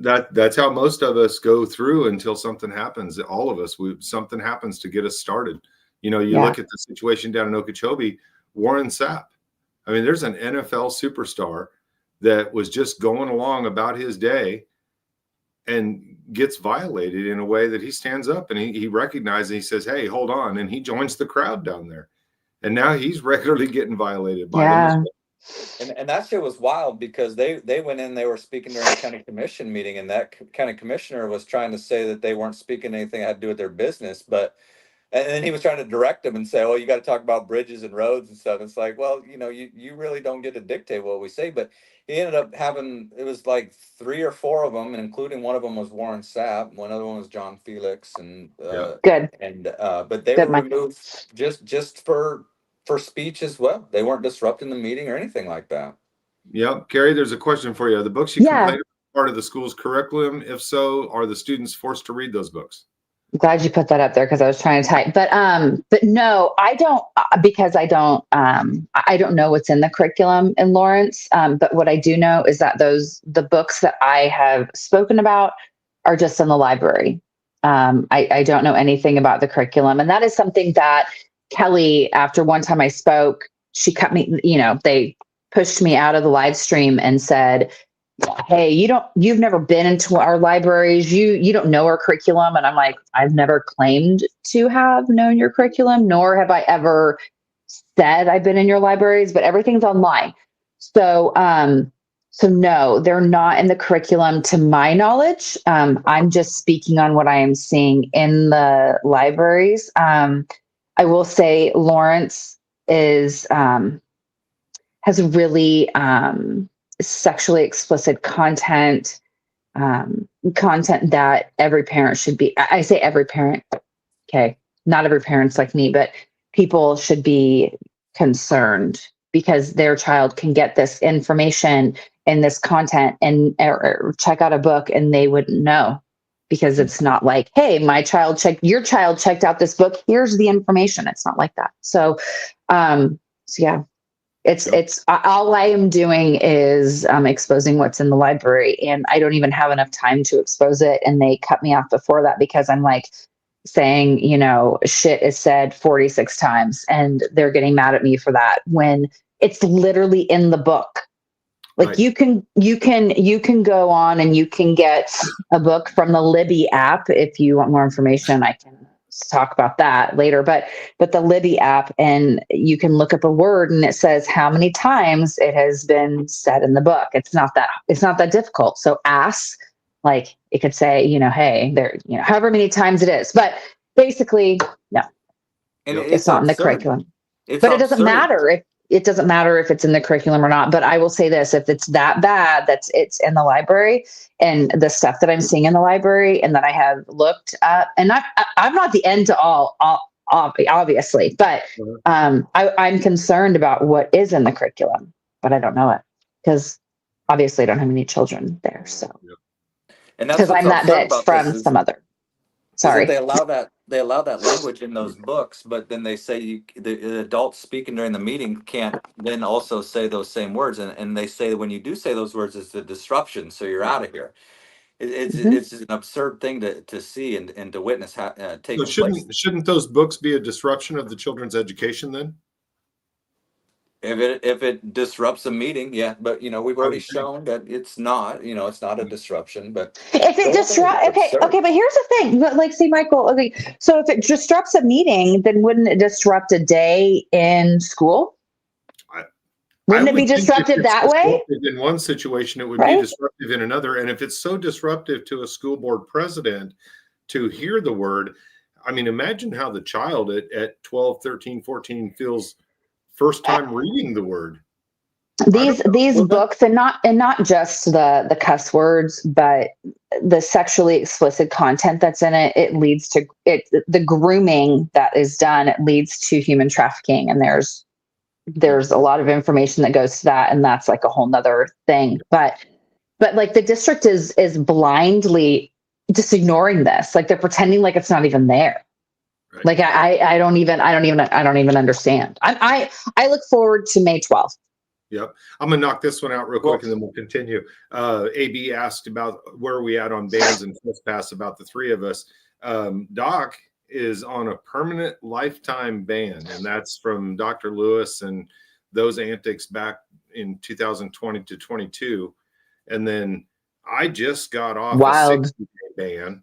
That's how most of us go through until something happens. All of us, something happens to get us started. You look at the situation down in Okeechobee, Warren Sapp. I mean, there's an NFL superstar that was just going along about his day and gets violated in a way that he stands up and he recognizes, he says, "Hey, hold on." And he joins the crowd down there. And now he's regularly getting violated by them as well. And that shit was wild, because they went in, they were speaking during a county commission meeting, and that county commissioner was trying to say that they weren't speaking anything that had to do with their business, and then he was trying to direct them and say, "Oh, you got to talk about bridges and roads and stuff." It's like, well, you really don't get to dictate what we say. But he ended up having, it was like 3 or 4 of them, and including one of them was Warren Sapp. One other one was John Felix, and good. And but they were removed just for speech as well. They weren't disrupting the meeting or anything like that. Yep. Carrie, there's a question for you. The books you complained about part of the school's curriculum? If so, are the students forced to read those books? I'm glad you put that up there, because I was trying to type, but no, I don't, because I don't know what's in the curriculum in Lawrence. But what I do know is that the books that I have spoken about are just in the library. I don't know anything about the curriculum. And that is something that Kelly, after one time I spoke, she cut me, they pushed me out of the live stream and said, "Hey, you've never been into our libraries. You don't know our curriculum." And I'm like, "I've never claimed to have known your curriculum, nor have I ever said I've been in your libraries, but everything's online." So no, they're not in the curriculum to my knowledge. I'm just speaking on what I am seeing in the libraries. I will say Lawrence has really, sexually explicit content content that every parent should be, I say every parent, okay, not every parent's like me, but people should be concerned because their child can get this information and this content and or check out a book and they wouldn't know because it's not like, hey, your child checked out this book. Here's the information. It's not like that. So yeah, it's all I am doing is exposing what's in the library, and I don't even have enough time to expose it. And they cut me off before that because I'm like saying, shit is said 46 times, and they're getting mad at me for that when it's literally in the book. Like right. you can go on and you can get a book from the Libby app if you want more information. I can talk about that later, but the Libby app, and you can look up a word and it says how many times it has been said in the book. It's not that difficult. So ask, like it could say, hey, there, however many times it is, but basically, no, and it's not in the curriculum. But it doesn't matter it doesn't matter if it's in the curriculum or not. But I will say this, if it's that bad, it's in the library, and the stuff that I'm seeing in the library and that I have looked at, and I'm not the end to all obviously, but I'm concerned about what is in the curriculum, but I don't know it because obviously I don't have any children there. So, and that's because I'm that bitch from some other. Sorry. They allow that language in those books, but then they say the adults speaking during the meeting can't then also say those same words, and they say that when you do say those words, it's a disruption, so you're out of here. It's an absurd thing to see and to witness taking place. Shouldn't those books be a disruption of the children's education then? If it disrupts a meeting, yeah, but we've already shown that it's not, it's not a disruption. But if it disrupts, okay, but here's the thing. Like, see, Michael, okay, so if it disrupts a meeting, then wouldn't it disrupt a day in school? Wouldn't it be disruptive that way? In one situation, it would be disruptive in another. And if it's so disruptive to a school board president to hear the word, I mean, imagine how the child at 12, 13, 14 feels first time reading the word. These books, and not just the cuss words, but the sexually explicit content that's in it, it leads to the grooming that is done. It leads to human trafficking, and there's a lot of information that goes to that, and that's like a whole nother thing. But like the district is blindly just ignoring this, like they're pretending like it's not even there. Right. Like I don't even understand. I look forward to May 12th. Yep. I'm gonna knock this one out real quick and then we'll continue. AB asked about where are we at on bans and trespass about the three of us. Doc is on a permanent lifetime ban, and that's from Dr. Lewis and those antics back in 2020 to 22. And then I just got off a 60-day ban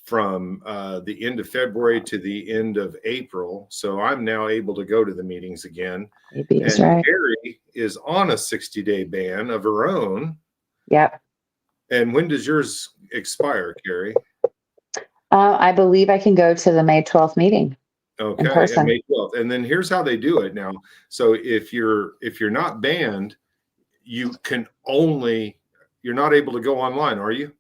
from the end of February to the end of April. So I'm now able to go to the meetings again. And Carrie is on a 60-day ban of her own. Yep. And when does yours expire, Carrie? I believe I can go to the May 12th meeting. Okay, and May 12th. And then here's how they do it now. So if you're not banned, you're not able to go online, are you?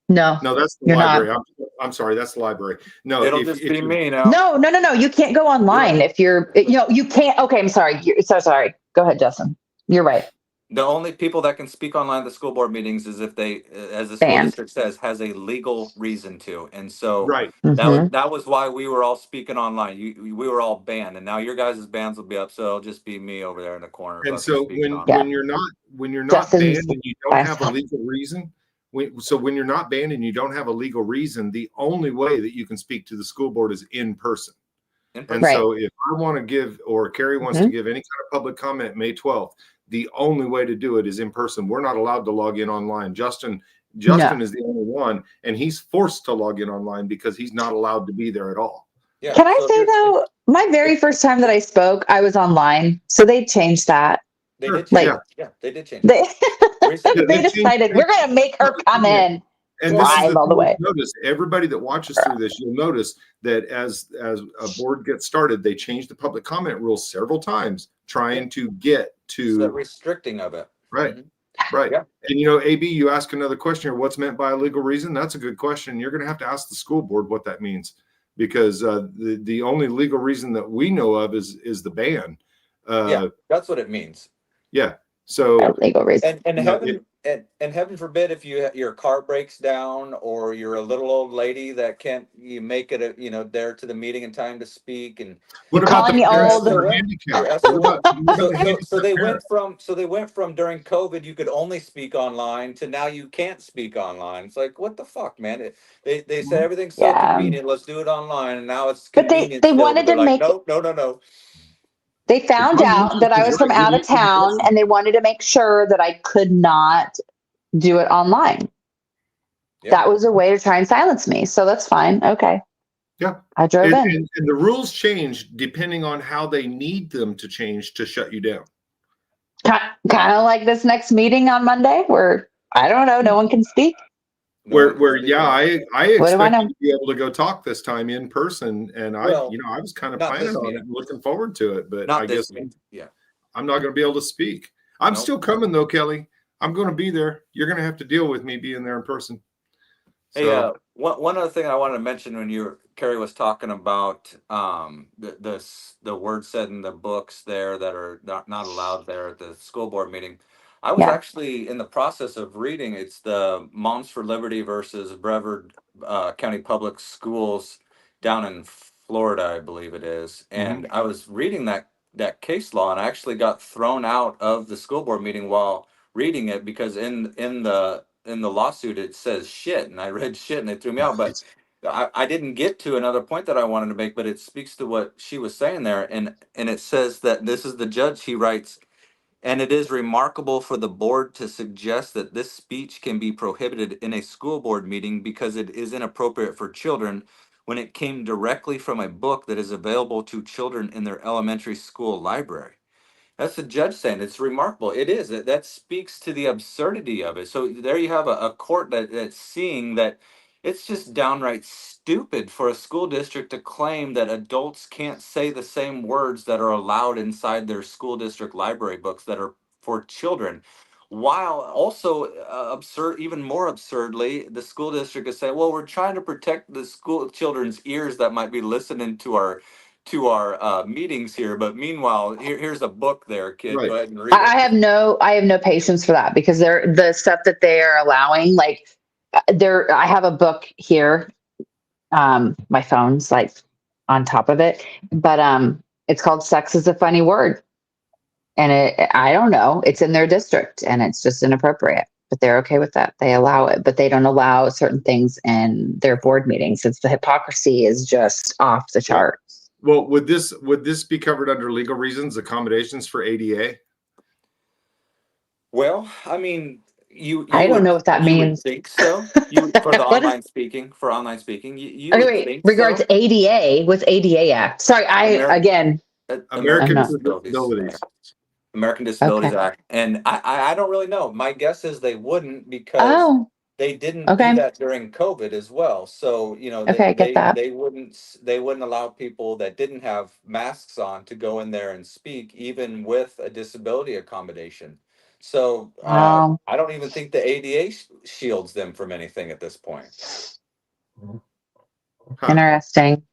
No, that's the library. I'm sorry, that's the library. No, it'll just be me now. No. You can't go online if you're. You can't. Okay, I'm sorry. You're so sorry. Go ahead, Justin. You're right. The only people that can speak online at the school board meetings is if they, as the school district says, has a legal reason to. And so that was why we were all speaking online. We were all banned, and now your guys' bans will be up. So it'll just be me over there in the corner. And so when you're not banned and you don't have a legal reason. So when you're not banned and you don't have a legal reason, the only way that you can speak to the school board is in person. And so if I want to give, or Carrie wants to give any kind of public comment May 12th, the only way to do it is in person. We're not allowed to log in online. Justin is the only one, and he's forced to log in online because he's not allowed to be there at all. Yeah. Can I say though, my very first time that I spoke, I was online. So they changed that. They did change. They did change. They decided we're going to make her come in and live all the way. Notice everybody that watches through this, you'll notice that as a board gets started, they change the public comment rules several times, trying to get to the restricting of it. Right. Right. Yeah. And you know, AB, you ask another question here. What's meant by a legal reason? That's a good question. You're going to have to ask the school board what that means, because the only legal reason that we know of is the ban. Yeah, that's what it means. Yeah. So legal reason. And you know, heaven and heaven forbid if your car breaks down or you're a little old lady that can't you make it there to the meeting in time to speak. And what about calling the me parents old? that are SOL, handicapped? your What about, SOL. what about the So handicapped they parents? went from during COVID you could only speak online to now you can't speak online. It's like what the fuck, man? They say everything's so Yeah. convenient. Let's do it online, and now it's But convenient they still. wanted But they're to like, make no, no, no, no. They The found Prime out Minister that I is was from right. We out need of to be town person. and they wanted to make sure that I could not do it online. Yeah. That was a way to try and silence me. So that's fine. Okay. Yeah. I drove in. And the rules change depending on how they need them to change to shut you down. Kind of like this next meeting on Monday where I don't know, no one can speak. Where yeah, I What do I expect know? you to be able to go talk this time in person, and I was kind of not planning this on it, meeting. and looking forward to it, but Not I guess this meeting. Yeah. I'm not going to be able to speak. I'm Nope. still coming though, Kelly. I'm going to be there. You're going to have to deal with me being there in person. Hey, So one other thing I wanted to mention when Carrie was talking about the words said in the books there that are not allowed there at the school board meeting. I was Yeah. actually in the process of reading. It's the Moms for Liberty versus Brevard County Public Schools down in Florida, I believe it is. And I was reading that case law, and I actually got thrown out of the school board meeting while reading it because in the lawsuit it says shit, and I read shit and they threw me out. But I didn't get to another point that I wanted to make, but it speaks to what she was saying there, and it says that this is the judge. He writes, and it is remarkable for the board to suggest that this speech can be prohibited in a school board meeting because it is inappropriate for children when it came directly from a book that is available to children in their elementary school library. That's the judge saying it's remarkable. It is. That speaks to the absurdity of it. So there you have a court that's seeing that it's just downright stupid for a school district to claim that adults can't say the same words that are allowed inside their school district library books that are for children. While also absurd, even more absurdly, the school district is saying, "Well, we're trying to protect the school children's ears that might be listening to our meetings here, but meanwhile, here's a book there, kid. Go right. ahead and read I it." have no patience for that because the stuff that they are allowing, like I have a book here. My phone's like on top of it, but it's called Sex is a Funny Word. And I don't know, it's in their district and it's just inappropriate, but they're okay with that. They allow it, but they don't allow certain things in their board meetings. It's the hypocrisy is just off the charts. Well, would this be covered under legal reasons, accommodations for ADA? Well, I mean, you I don't would know what that you would means. think so. You for the What is online speaking, you okay? would Wait, think regards so. to ADA, what's ADA Act? Sorry, American again, I'm American not Disabilities Disabilities. Act. American Disabilities okay. Act, and I don't really know. My guess is they wouldn't because Oh, they didn't do okay, that during COVID as well. So okay, I get that. they wouldn't allow people that didn't have masks on to go in there and speak, even with a disability accommodation. So Wow, I don't even think the ADA shields them from anything at this point. Huh. interesting.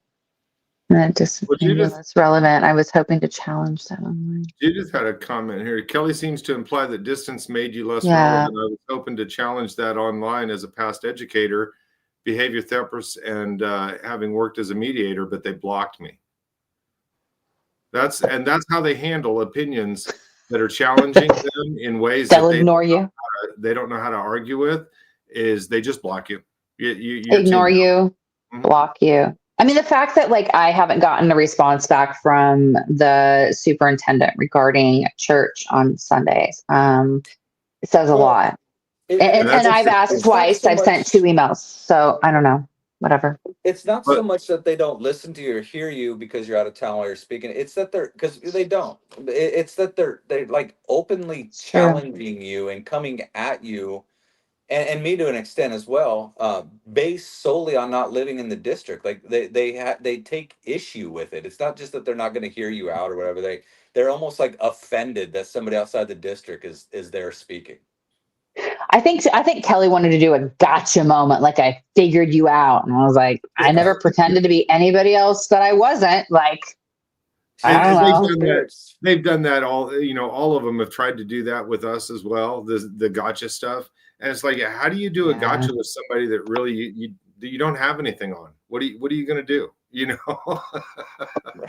That just Well, maybe less relevant. I was hoping to challenge that online. Judith had a comment here. Kelly seems to imply that distance made you less Yeah. relevant. I was hoping to challenge that online as a past educator, behavior therapist, and having worked as a mediator, but they blocked me. That's how they handle opinions that are challenging them in ways They'll that ignore you, they don't know how to argue with. Is they just block you. You're ignore you, Mhm. block you. I mean, the fact that like I haven't gotten a response back from the superintendent regarding church on Sundays, it says a Well, lot. And I've asked it's not twice. so I've sent much. 2 emails. So I don't know. Whatever. It's not so But much that they don't listen to you or hear you because you're out of town while you're speaking. It's that they're because they don't. It's that they're like openly It's true. challenging you and coming at you, and me to an extent as well, based solely on not living in the district. Like they take issue with it. It's not just that they're not going to hear you out or whatever. They're almost like offended that somebody outside the district is there speaking. I think Kelly wanted to do a gotcha moment, like I figured you out, and I was like, I never pretended to be anybody else that I wasn't. Like, I don't know. They've done that all. All of them have tried to do that with us as well. The gotcha stuff, and it's like, how do you do a gotcha with somebody that really you don't have anything on? What are you going to do?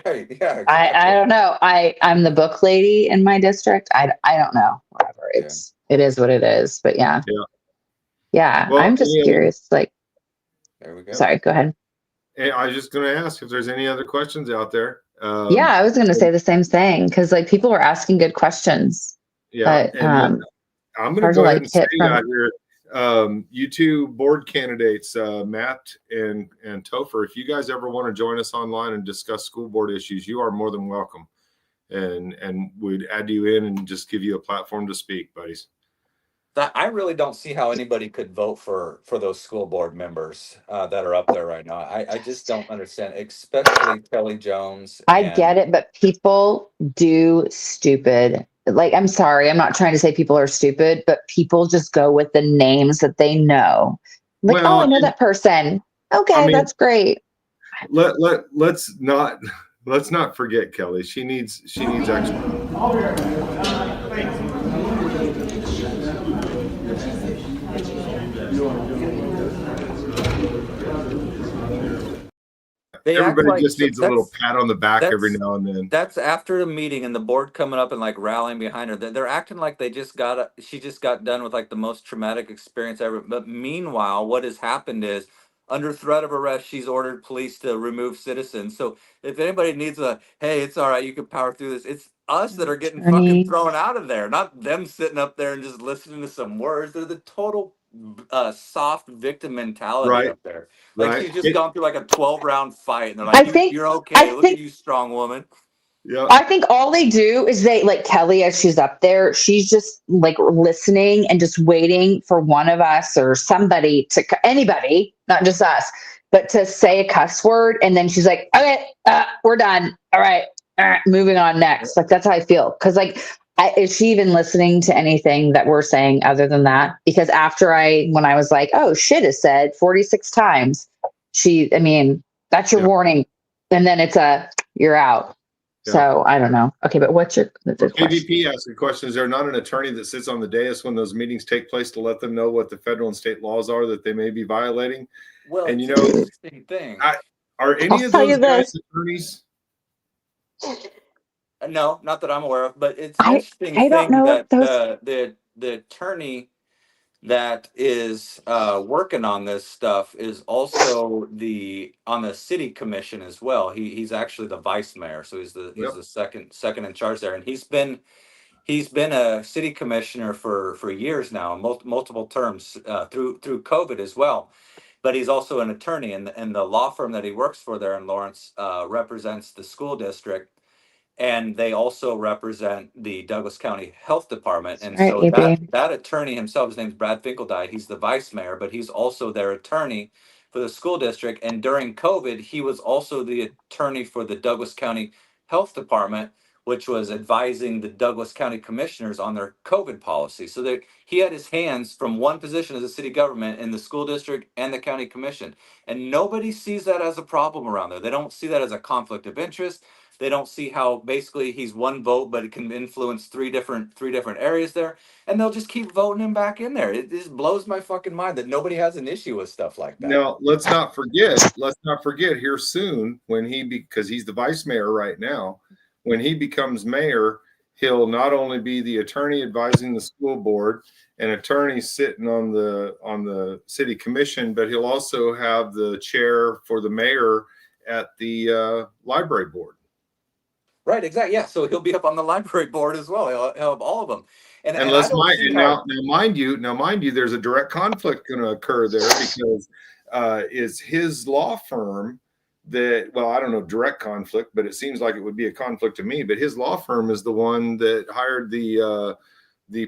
Right. Yeah. Exactly. I don't know. I'm the book lady in my district. I don't know. Whatever. It is what it is. But yeah. Yeah. Well, I'm just curious. Like, there we go. Sorry. Go ahead. I was just going to ask if there's any other questions out there. Yeah, I was going to say the same thing because like people were asking good questions. Yeah. But, I'm going to go ahead and say out here. You two board candidates, Matt and Topher, if you guys ever want to join us online and discuss school board issues, you are more than welcome, and we'd add you in and just give you a platform to speak, buddies. I really don't see how anybody could vote for those school board members that are up there right now. I just don't understand, especially Kelly Jones. I get it, but people do stupid. Like, I'm sorry, I'm not trying to say people are stupid, but people just go with the names that they know. Like, I know that person. Okay, that's great. Let's not forget Kelly. She needs extra. Everybody just needs a little pat on the back every now and then. That's after the meeting and the board coming up and like rallying behind her. They're acting like she just got done with like the most traumatic experience ever. But meanwhile, what has happened is, under threat of arrest, she's ordered police to remove citizens. So if anybody needs hey, it's all right, you can power through this. It's us that are getting fucking thrown out of there, not them sitting up there and just listening to some words. They're the total soft victim mentality up there. Like she's just gone through like a 12-round fight, and they're like, "You're okay. Look at you, strong woman." Yeah. I think all they do is they like Kelly as she's up there. She's just like listening and just waiting for one of us or somebody anybody, not just us, but to say a cuss word, and then she's like, "Okay, we're done. All right, moving on next." Like that's how I feel because like. Is she even listening to anything that we're saying other than that? Because when I was like, oh, shit is said 46 times, that's your warning. And then it's you're out. Yeah. So I don't know. Okay, but what's your KVP asked a question. Is there not an attorney that sits on the dais when those meetings take place to let them know what the federal and state laws are that they may be violating? Well, and it's an interesting thing. Are any of those guys attorneys? No, not that I'm aware of, but it's an interesting thing that the attorney that is working on this stuff is also on the city commission as well. He's actually the vice mayor, so he's the second in charge there, and he's been a city commissioner for years now, multiple terms through COVID as well. But he's also an attorney, and the law firm that he works for there in Lawrence represents the school district. And they also represent the Douglas County Health Department. And so that attorney himself, his name's Brad Finkeldite, he's the vice mayor, but he's also their attorney for the school district. And during COVID, he was also the attorney for the Douglas County Health Department, which was advising the Douglas County commissioners on their COVID policy. So that he had his hands from one position as a city government in the school district and the county commission. And nobody sees that as a problem around there. They don't see that as a conflict of interest. They don't see how basically he's one vote, but it can influence three different areas there, and they'll just keep voting him back in there. It just blows my fucking mind that nobody has an issue with stuff like that. Now, let's not forget here soon when because he's the vice mayor right now, when he becomes mayor, he'll not only be the attorney advising the school board, an attorney sitting on the city commission, but he'll also have the chair for the mayor at the library board. Right, exactly. Yeah, so he'll be up on the library board as well. He'll have all of them. Mind you, there's a direct conflict going to occur there because is his law firm that, well, I don't know, direct conflict, but it seems like it would be a conflict to me. But his law firm is the one that hired the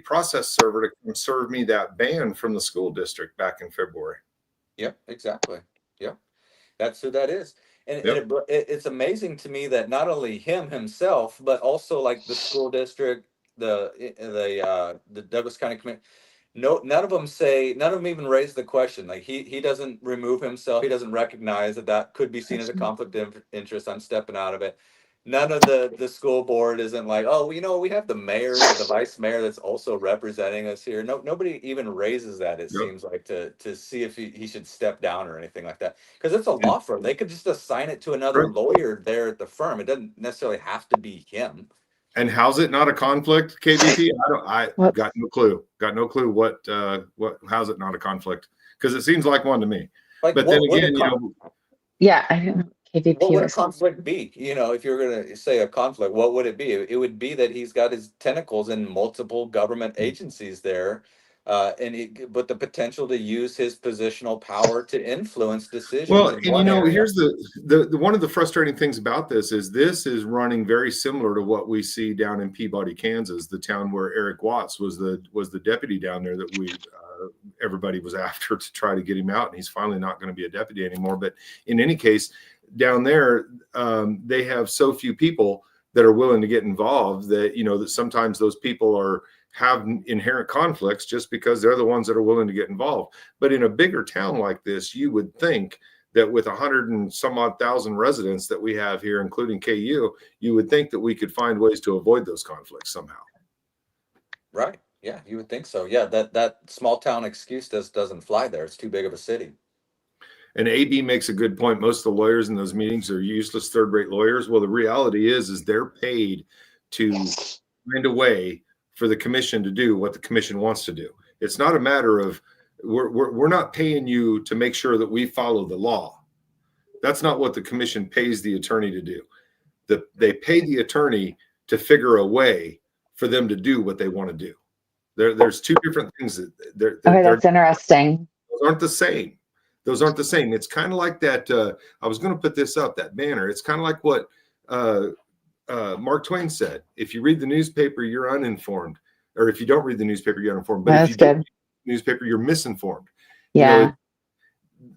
process server to come serve me that ban from the school district back in February. Yep, exactly. Yep, that's who that is. And it's amazing to me that not only himself, but also like the school district, the Douglas County Commission, none of them even raise the question. Like he doesn't remove himself. He doesn't recognize that could be seen as a conflict of interest. I'm stepping out of it. None of the school board isn't like, oh, we have the mayor, the vice mayor that's also representing us here. Nobody even raises that. It seems like to see if he should step down or anything like that, because it's a law firm. They could just assign it to another lawyer there at the firm. It doesn't necessarily have to be him. And how's it not a conflict, KVP? I got no clue. Got no clue how's it not a conflict? Because it seems like one to me. Like, but then again, yeah, I don't know. KVP what would a conflict be? If you're going to say a conflict, what would it be? It would be that he's got his tentacles in multiple government agencies there, but the potential to use his positional power to influence decisions. Well, and here's the one of the frustrating things about this is running very similar to what we see down in Peabody, Kansas, the town where Eric Watts was the deputy down there that everybody was after to try to get him out, and he's finally not going to be a deputy anymore. But in any case, down there, they have so few people that are willing to get involved that that sometimes those people have inherent conflicts just because they're the ones that are willing to get involved. But in a bigger town like this, you would think that with 100 and some odd thousand residents that we have here, including KU, you would think that we could find ways to avoid those conflicts somehow. Right. Yeah, you would think so. Yeah, that small town excuse doesn't fly there. It's too big of a city. And AB makes a good point. Most of the lawyers in those meetings are useless third-rate lawyers. Well, the reality is they're paid to find a way for the commission to do what the commission wants to do. It's not a matter of we're not paying you to make sure that we follow the law. That's not what the commission pays the attorney to do. They pay the attorney to figure a way for them to do what they want to do. There's two different things. That's interesting. Those aren't the same. Those aren't the same. It's kind of like that. I was going to put this up, that banner. It's kind of like what Mark Twain said. If you read the newspaper, you're uninformed. Or if you don't read the newspaper, you're uninformed. But if you do read the newspaper, you're misinformed. Yeah.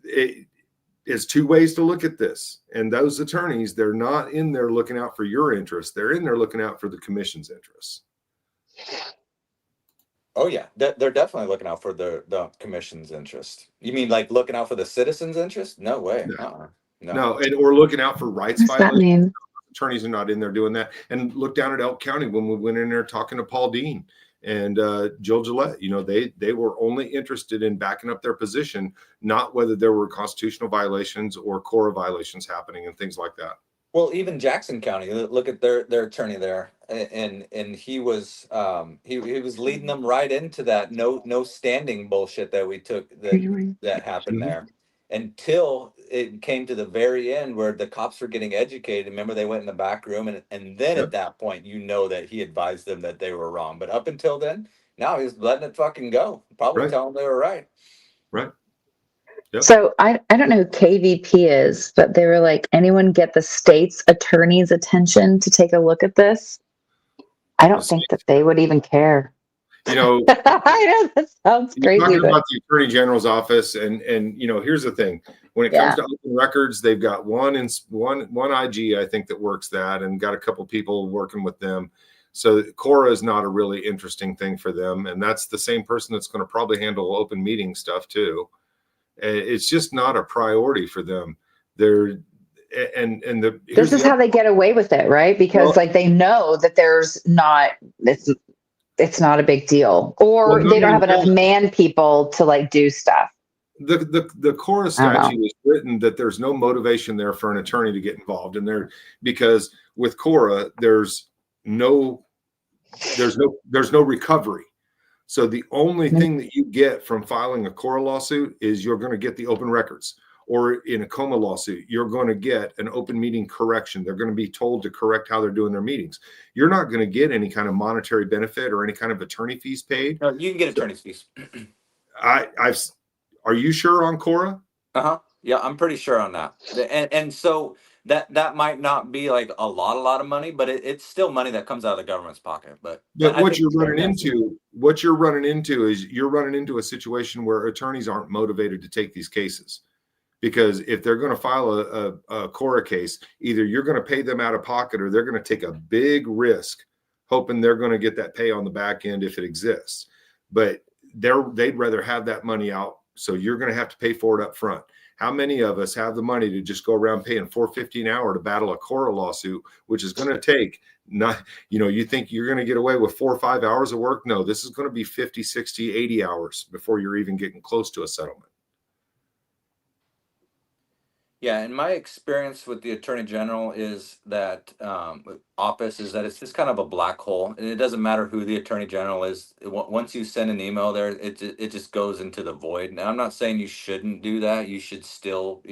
It's two ways to look at this. And those attorneys, they're not in there looking out for your interests. They're in there looking out for the commission's interests. Oh yeah, they're definitely looking out for the commission's interest. You mean like looking out for the citizens' interest? No way. No, or looking out for rights What does that violations. mean? Attorneys are not in there doing that. And look down at Elk County when we went in there talking to Paul Dean and Jill Gillette. They were only interested in backing up their position, not whether there were constitutional violations or Cora violations happening and things like that. Well, even Jackson County, look at their attorney there, and he was he was leading them right into that no standing bullshit that we took that happened there, until it came to the very end where the cops were getting educated. Remember, they went in the back room, and then at that point, that he advised them that they were wrong. But up until then, now he's letting it fucking go. Probably telling them they were right. Right. So I don't know who KVP is, but they were like, anyone get the state's attorney's attention to take a look at this? I don't think that they would even care. I know that sounds crazy. Talking about the Attorney General's office, and here's the thing: when it comes to open records, they've got one IG, I think, that works that, and got a couple people working with them. So Cora is not a really interesting thing for them, and that's the same person that's going to probably handle open meeting stuff too. It's just not a priority for them. This is how they get away with it, right? Because they know that it's not a big deal, or they don't have enough man people to do stuff. The Cora statute is written that there's no motivation there for an attorney to get involved in there, because with Cora there's no recovery. So the only thing that you get from filing a Cora lawsuit is you're going to get the open records, or in a COMA lawsuit, you're going to get an open meeting correction. They're going to be told to correct how they're doing their meetings. You're not going to get any kind of monetary benefit or any kind of attorney fees paid. No, you can get attorney's fees. Are you sure on Cora? Yeah, I'm pretty sure on that. And so that might not be like a lot of money, but it's still money that comes out of the government's pocket. But what you're running into is you're running into a situation where attorneys aren't motivated to take these cases, because if they're going to file a Cora case, either you're going to pay them out of pocket, or they're going to take a big risk hoping they're going to get that pay on the back end if it exists. But they'd rather have that money out. So you're going to have to pay for it up front. How many of us have the money to just go around paying $4.50 an hour to battle a Cora lawsuit, which is going to take you think you're going to get away with 4 or 5 hours of work? No, this is going to be 50, 60, 80 hours before you're even getting close to a settlement. Yeah, and my experience with the Attorney General is that office is that it's just kind of a black hole, and it doesn't matter who the Attorney General is. Once you send an email there, it just goes into the void. Now, I'm not saying you shouldn't do that. You should still,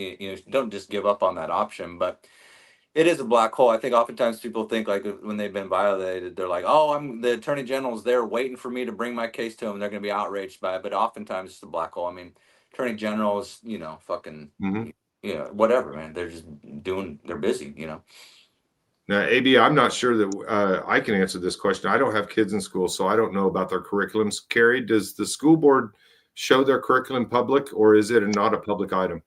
don't just give up on that option, but it is a black hole. I think oftentimes people think like when they've been violated, they're like, "Oh, the Attorney General's there waiting for me to bring my case to him." They're going to be outraged by it, but oftentimes it's a black hole. I mean, Attorney Generals, fucking. Whatever, man. They're just they're busy, Now, AB, I'm not sure that I can answer this question. I don't have kids in school, so I don't know about their curriculums. Carrie, does the school board show their curriculum public, or is it not a public item?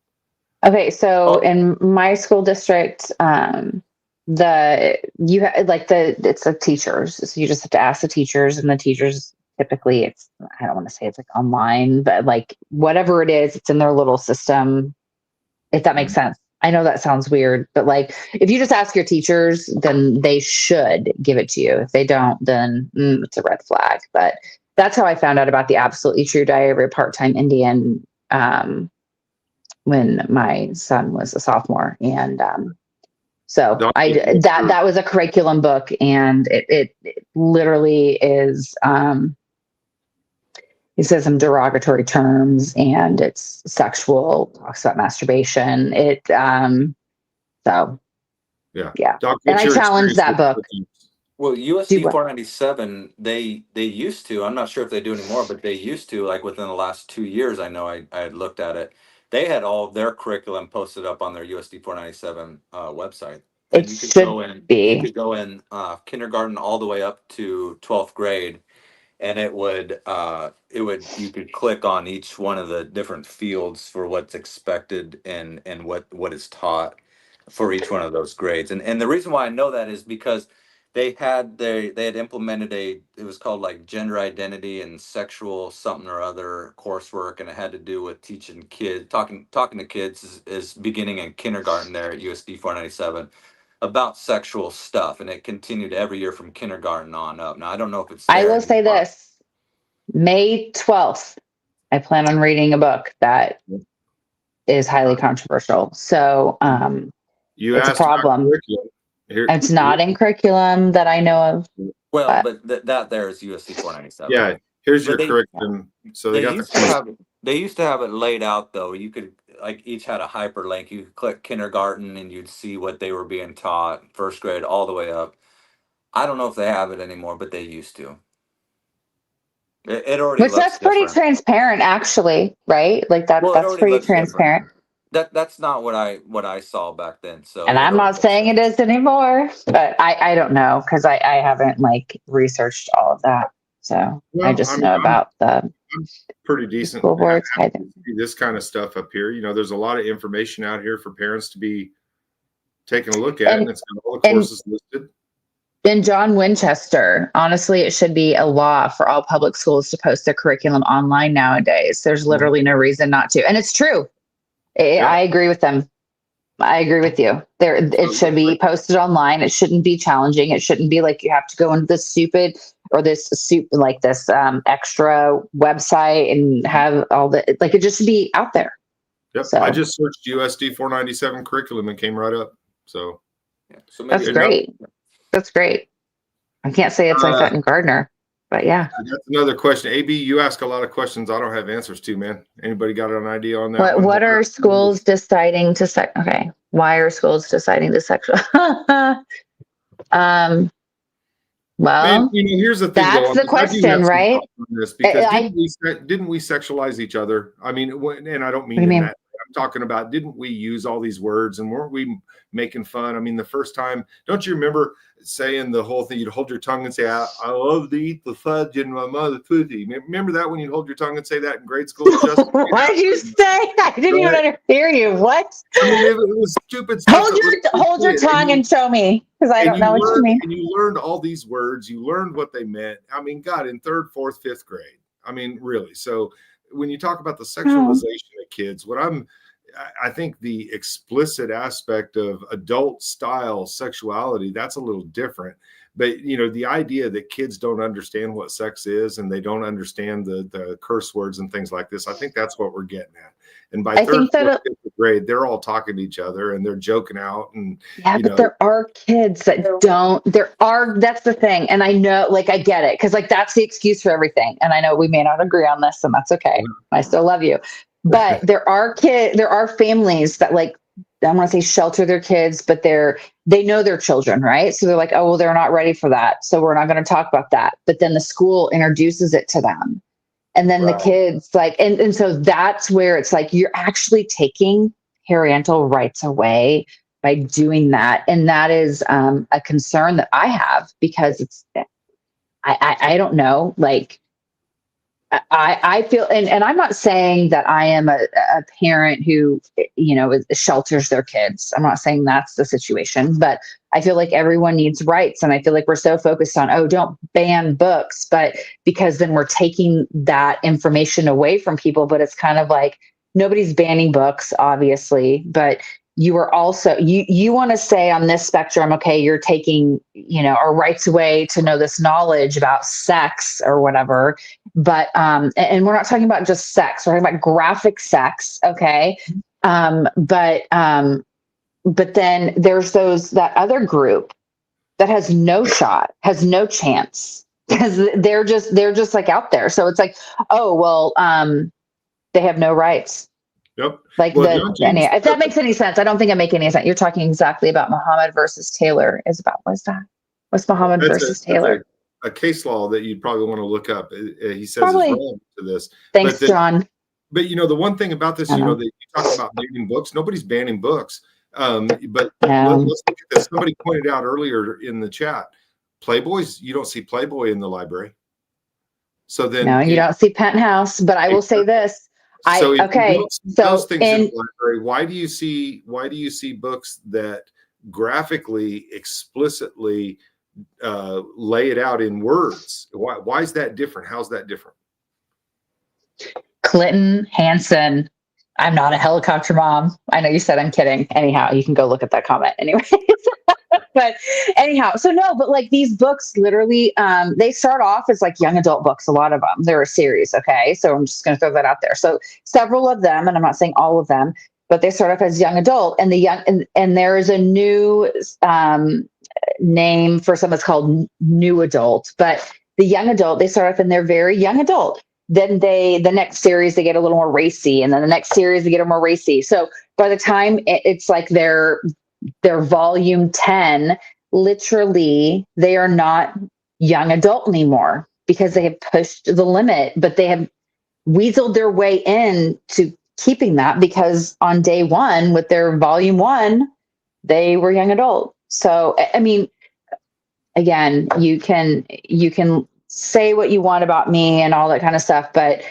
Okay, so in my school district, it's the teachers. So you just have to ask the teachers, and the teachers typically I don't want to say it's like online, but like whatever it is, it's in their little system. If that makes sense. I know that sounds weird, but like if you just ask your teachers, then they should give it to you. If they don't, then it's a red flag. But that's how I found out about the Absolutely True Diary of a Part-Time Indian when my son was a sophomore. And so that was a curriculum book, and it literally is it says some derogatory terms, and it's sexual, talks about masturbation. So yeah. Doc, and I challenged that book. Well, USD 497, they used to, I'm not sure if they do anymore, but they used to, like within the last 2 years, I know I had looked at it. They had all their curriculum posted up on their USD 497 website. And you could go in kindergarten all the way up to 12th grade. And you could click on each one of the different fields for what's expected and what is taught for each one of those grades. And the reason why I know that is because they had implemented it was called like gender identity and sexual something or other coursework, and it had to do with teaching kids, talking to kids is beginning in kindergarten there at USD 497. About sexual stuff, and it continued every year from kindergarten on up. Now, I don't know if it's. I will say this: May 12th, I plan on reading a book that is highly controversial. So, it's a problem. It's not in curriculum that I know of. Well, but that there is USD 497. Yeah, here's your curriculum. So they used to have it laid out though. You could each had a hyperlink. You could click kindergarten and you'd see what they were being taught, first grade all the way up. I don't know if they have it anymore, but they used to. It already. Which that's pretty transparent, actually, right? Like that's pretty transparent. That's not what I saw back then. So, and I'm not saying it is anymore, but I don't know because I haven't researched all of that. So I just know about I'm pretty decent. School boards. This kind of stuff up here. There's a lot of information out here for parents to be taking a look at, and it's got all the courses listed. In John Winchester, honestly, it should be a law for all public schools to post their curriculum online nowadays. There's literally no reason not to, and it's true. I agree with them. I agree with you. It should be posted online. It shouldn't be challenging. It shouldn't be like you have to go into this stupid or this extra website and have all the it just should be out there. Yep. So, I just searched USD 497 curriculum and came right up. So, that's great. That's great. I can't say it's like that in Gardner, but yeah. That's another question. AB, you ask a lot of questions I don't have answers to, man. Anybody got an idea on that? What are schools deciding to okay. Why are schools deciding to sexual? Well, here's the thing. That's the question, right? Because didn't we sexualize each other? I mean, and I don't mean that. I'm talking about, didn't we use all these words and weren't we making fun? I mean, the first time, don't you remember saying the whole thing? You'd hold your tongue and say, I love to eat the fudge in my mother's pussy. Remember that when you'd hold your tongue and say that in grade school? What did you say? I didn't even hear you. What? I mean, it was stupid stuff. Hold your tongue and show me, because I don't know what you mean. And you learned all these words. You learned what they meant. I mean, God, in 3rd, 4th, 5th grade. I mean, really. So when you talk about the sexualization of kids, I think the explicit aspect of adult style sexuality, that's a little different. But, the idea that kids don't understand what sex is and they don't understand the curse words and things like this, I think that's what we're getting at. And by third, fourth, fifth grade, they're all talking to each other and they're joking out. And but there are kids that don't. That's the thing. And I know, like, I get it, because like that's the excuse for everything. And I know we may not agree on this, and that's okay. I still love you. But there are families that, like, I want to say shelter their kids, but they know their children, right? So they're like, oh, well, they're not ready for that, so we're not going to talk about that. But then the school introduces it to them. And then the kids like, and so that's where it's like, you're actually taking parental rights away by doing that. And that is a concern that I have, because I don't know, like, I feel, and I'm not saying that I am a parent who, shelters their kids. I'm not saying that's the situation, but I feel like everyone needs rights. And I feel like we're so focused on, oh, don't ban books, but because then we're taking that information away from people. But it's kind of like, nobody's banning books, obviously, but you are also, you want to say on this spectrum, okay, you're taking, our rights away to know this knowledge about sex or whatever. But, and we're not talking about just sex, we're talking about graphic sex. Okay. But then there's that other group that has no shot, has no chance, because they're just like out there. So it's like, oh, well, they have no rights. Yep. Like, if that makes any sense. I don't think it makes any sense. You're talking exactly about Muhammad versus Taylor. What's that? What's Muhammad versus Taylor? A case law that you'd probably want to look up. He says is relevant to this. Thanks, John. But the one thing about this, that you talk about banning books. Nobody's banning books. But let's look at this. Somebody pointed out earlier in the chat, Playboys. You don't see Playboy in the library. So then, no, you don't see Penthouse. But I will say this. Those things in the library, why do you see books that graphically, explicitly lay it out in words? Why is that different? How's that different? Clinton Hansen. I'm not a helicopter mom. I know you said I'm kidding. Anyhow, you can go look at that comment anyway. But anyhow, so no, but like these books literally, they start off as like young adult books. A lot of them, they're a series. Okay. So I'm just going to throw that out there. So several of them, and I'm not saying all of them, but they start off as young adult, and there is a new name for some. It's called new adult, but the young adult, they start off and they're very young adult. Then the next series, they get a little more racy. And then the next series, they get a more racy. So by the time it's like their volume 10, literally, they are not young adult anymore, because they have pushed the limit, but they have weaseled their way in to keeping that, because on day one with their volume 1, they were young adult. So, I mean, again, you can say what you want about me and all that kind of stuff, but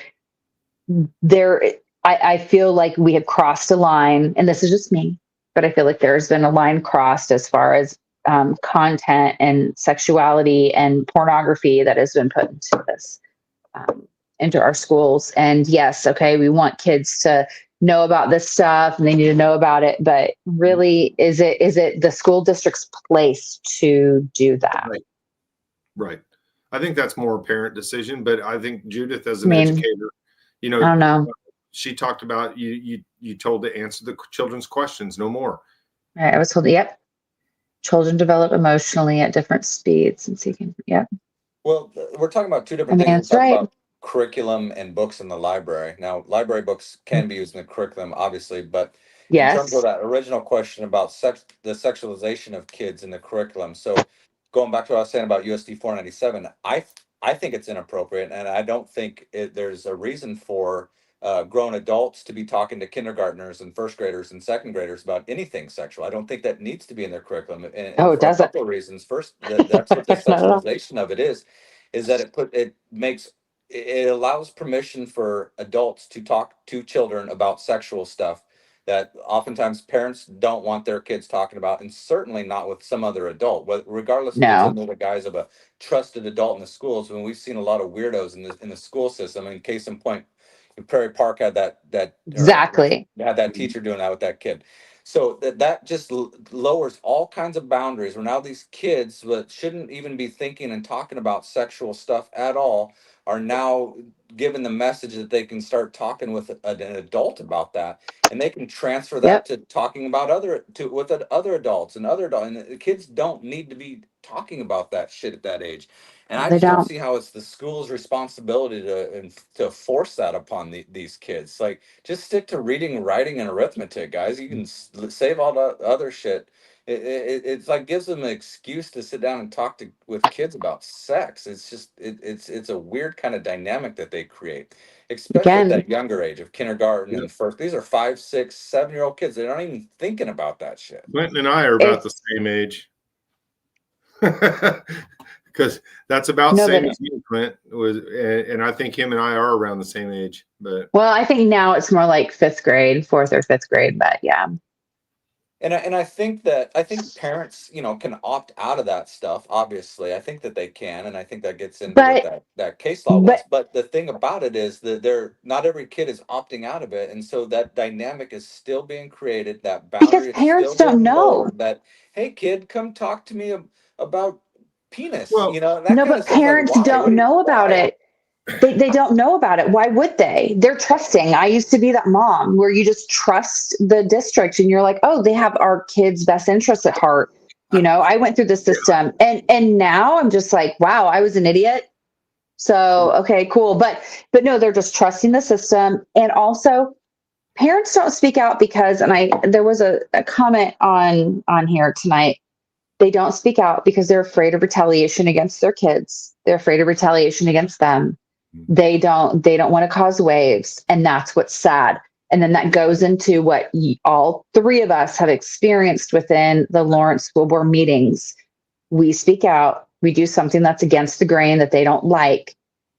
I feel like we have crossed a line, and this is just me, but I feel like there's been a line crossed as far as content and sexuality and pornography that has been put into this, into our schools. And yes, okay, we want kids to know about this stuff and they need to know about it, but really, is it the school district's place to do that? Right. I think that's more a parent decision, but I think Judith, as an educator, I don't know. She talked about you told to answer the children's questions, no more. Right, I was told, yep. Children develop emotionally at different speeds and seeking, yep. Well, we're talking about two different things. That's right. About curriculum and books in the library. Now, library books can be used in the curriculum, obviously, but in terms of that original question about the sexualization of kids in the curriculum. So going back to what I was saying about USD 497, I think it's inappropriate, and I don't think there's a reason for grown adults to be talking to kindergartners and first graders and second graders about anything sexual. I don't think that needs to be in their curriculum. And for a couple of reasons. First, that's what the sexualization of it is that it allows permission for adults to talk to children about sexual stuff that oftentimes parents don't want their kids talking about, and certainly not with some other adult, regardless if it's No. under the guise of a trusted adult in the schools. When we've seen a lot of weirdos in the school system, and case in point, Prairie Park had Exactly. had that teacher doing that with that kid. So that just lowers all kinds of boundaries. Where now these kids that shouldn't even be thinking and talking about sexual stuff at all are now given the message that they can start talking with an adult about that, and they can transfer that to talking about other adults and and the kids don't need to be talking about that shit at that age. And I They just don't don't. see how it's the school's responsibility to force that upon these kids. Like, just stick to reading, writing, and arithmetic, guys. You can save all the other shit. It's like gives them an excuse to sit down and talk with kids about sex. It's just it's a weird kind of dynamic that they create, especially at Again, that younger age of kindergarten and first. These are 5, 6, 7-year-old kids. They're not even thinking about that shit. Quentin and I are about the same age. Because that's about the same as you, Clint. And I think him and I are around the same age. But well, I think now it's more like 4th or 5th grade, but yeah. And I think parents, can opt out of that stuff. Obviously, I think that they can, and I think that gets into what that case law was. But the thing about it is that not every kid is opting out of it, and so that dynamic is still being created. That boundary is still being lowered. That, hey, kid, come talk to me about penis. That No, kind of but stuff. Like, parents don't know about it. They don't know about it. Why would they? They're trusting. I used to be that mom where you just trust the district and you're like, oh, they have our kids' best interests at heart. I went through the system and now I'm just like, wow, I was an idiot. So, okay, cool. But no, they're just trusting the system. And also parents don't speak out because, there was a comment on here tonight. They don't speak out because they're afraid of retaliation against their kids. They're afraid of retaliation against them. They don't want to cause waves. And that's what's sad. And then that goes into what all three of us have experienced within the Lawrence School Board meetings. We speak out, we do something that's against the grain that they don't like,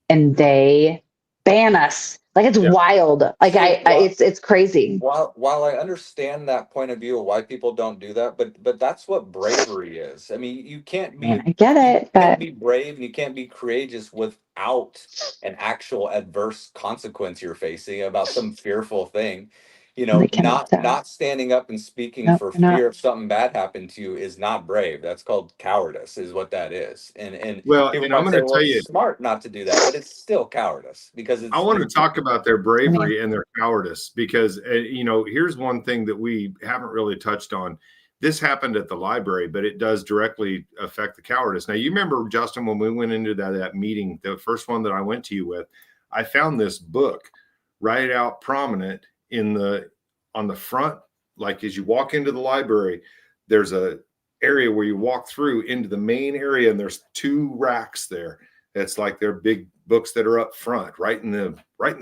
and they ban us. Like, it's wild. Like, it's crazy. While I understand that point of view of why people don't do that, but that's what bravery is. I mean, you can't be. I get it, but you can't be brave and you can't be courageous without an actual adverse consequence you're facing about some fearful thing. Not standing up and speaking for fear of something bad happened to you is not brave. That's called cowardice, is what that is. And people I'm might say, going to well, tell you, it's smart not to do that, but it's still cowardice because I want to talk about their bravery and their cowardice because, here's one thing that we haven't really touched on. This happened at the library, but it does directly affect the cowardice. Now, you remember, Justin, when we went into that meeting, the first one that I went to you with, I found this book right out prominent on the front. Like, as you walk into the library, there's a area where you walk through into the main area, and there's 2 racks there. It's like they're big books that are up front, right in the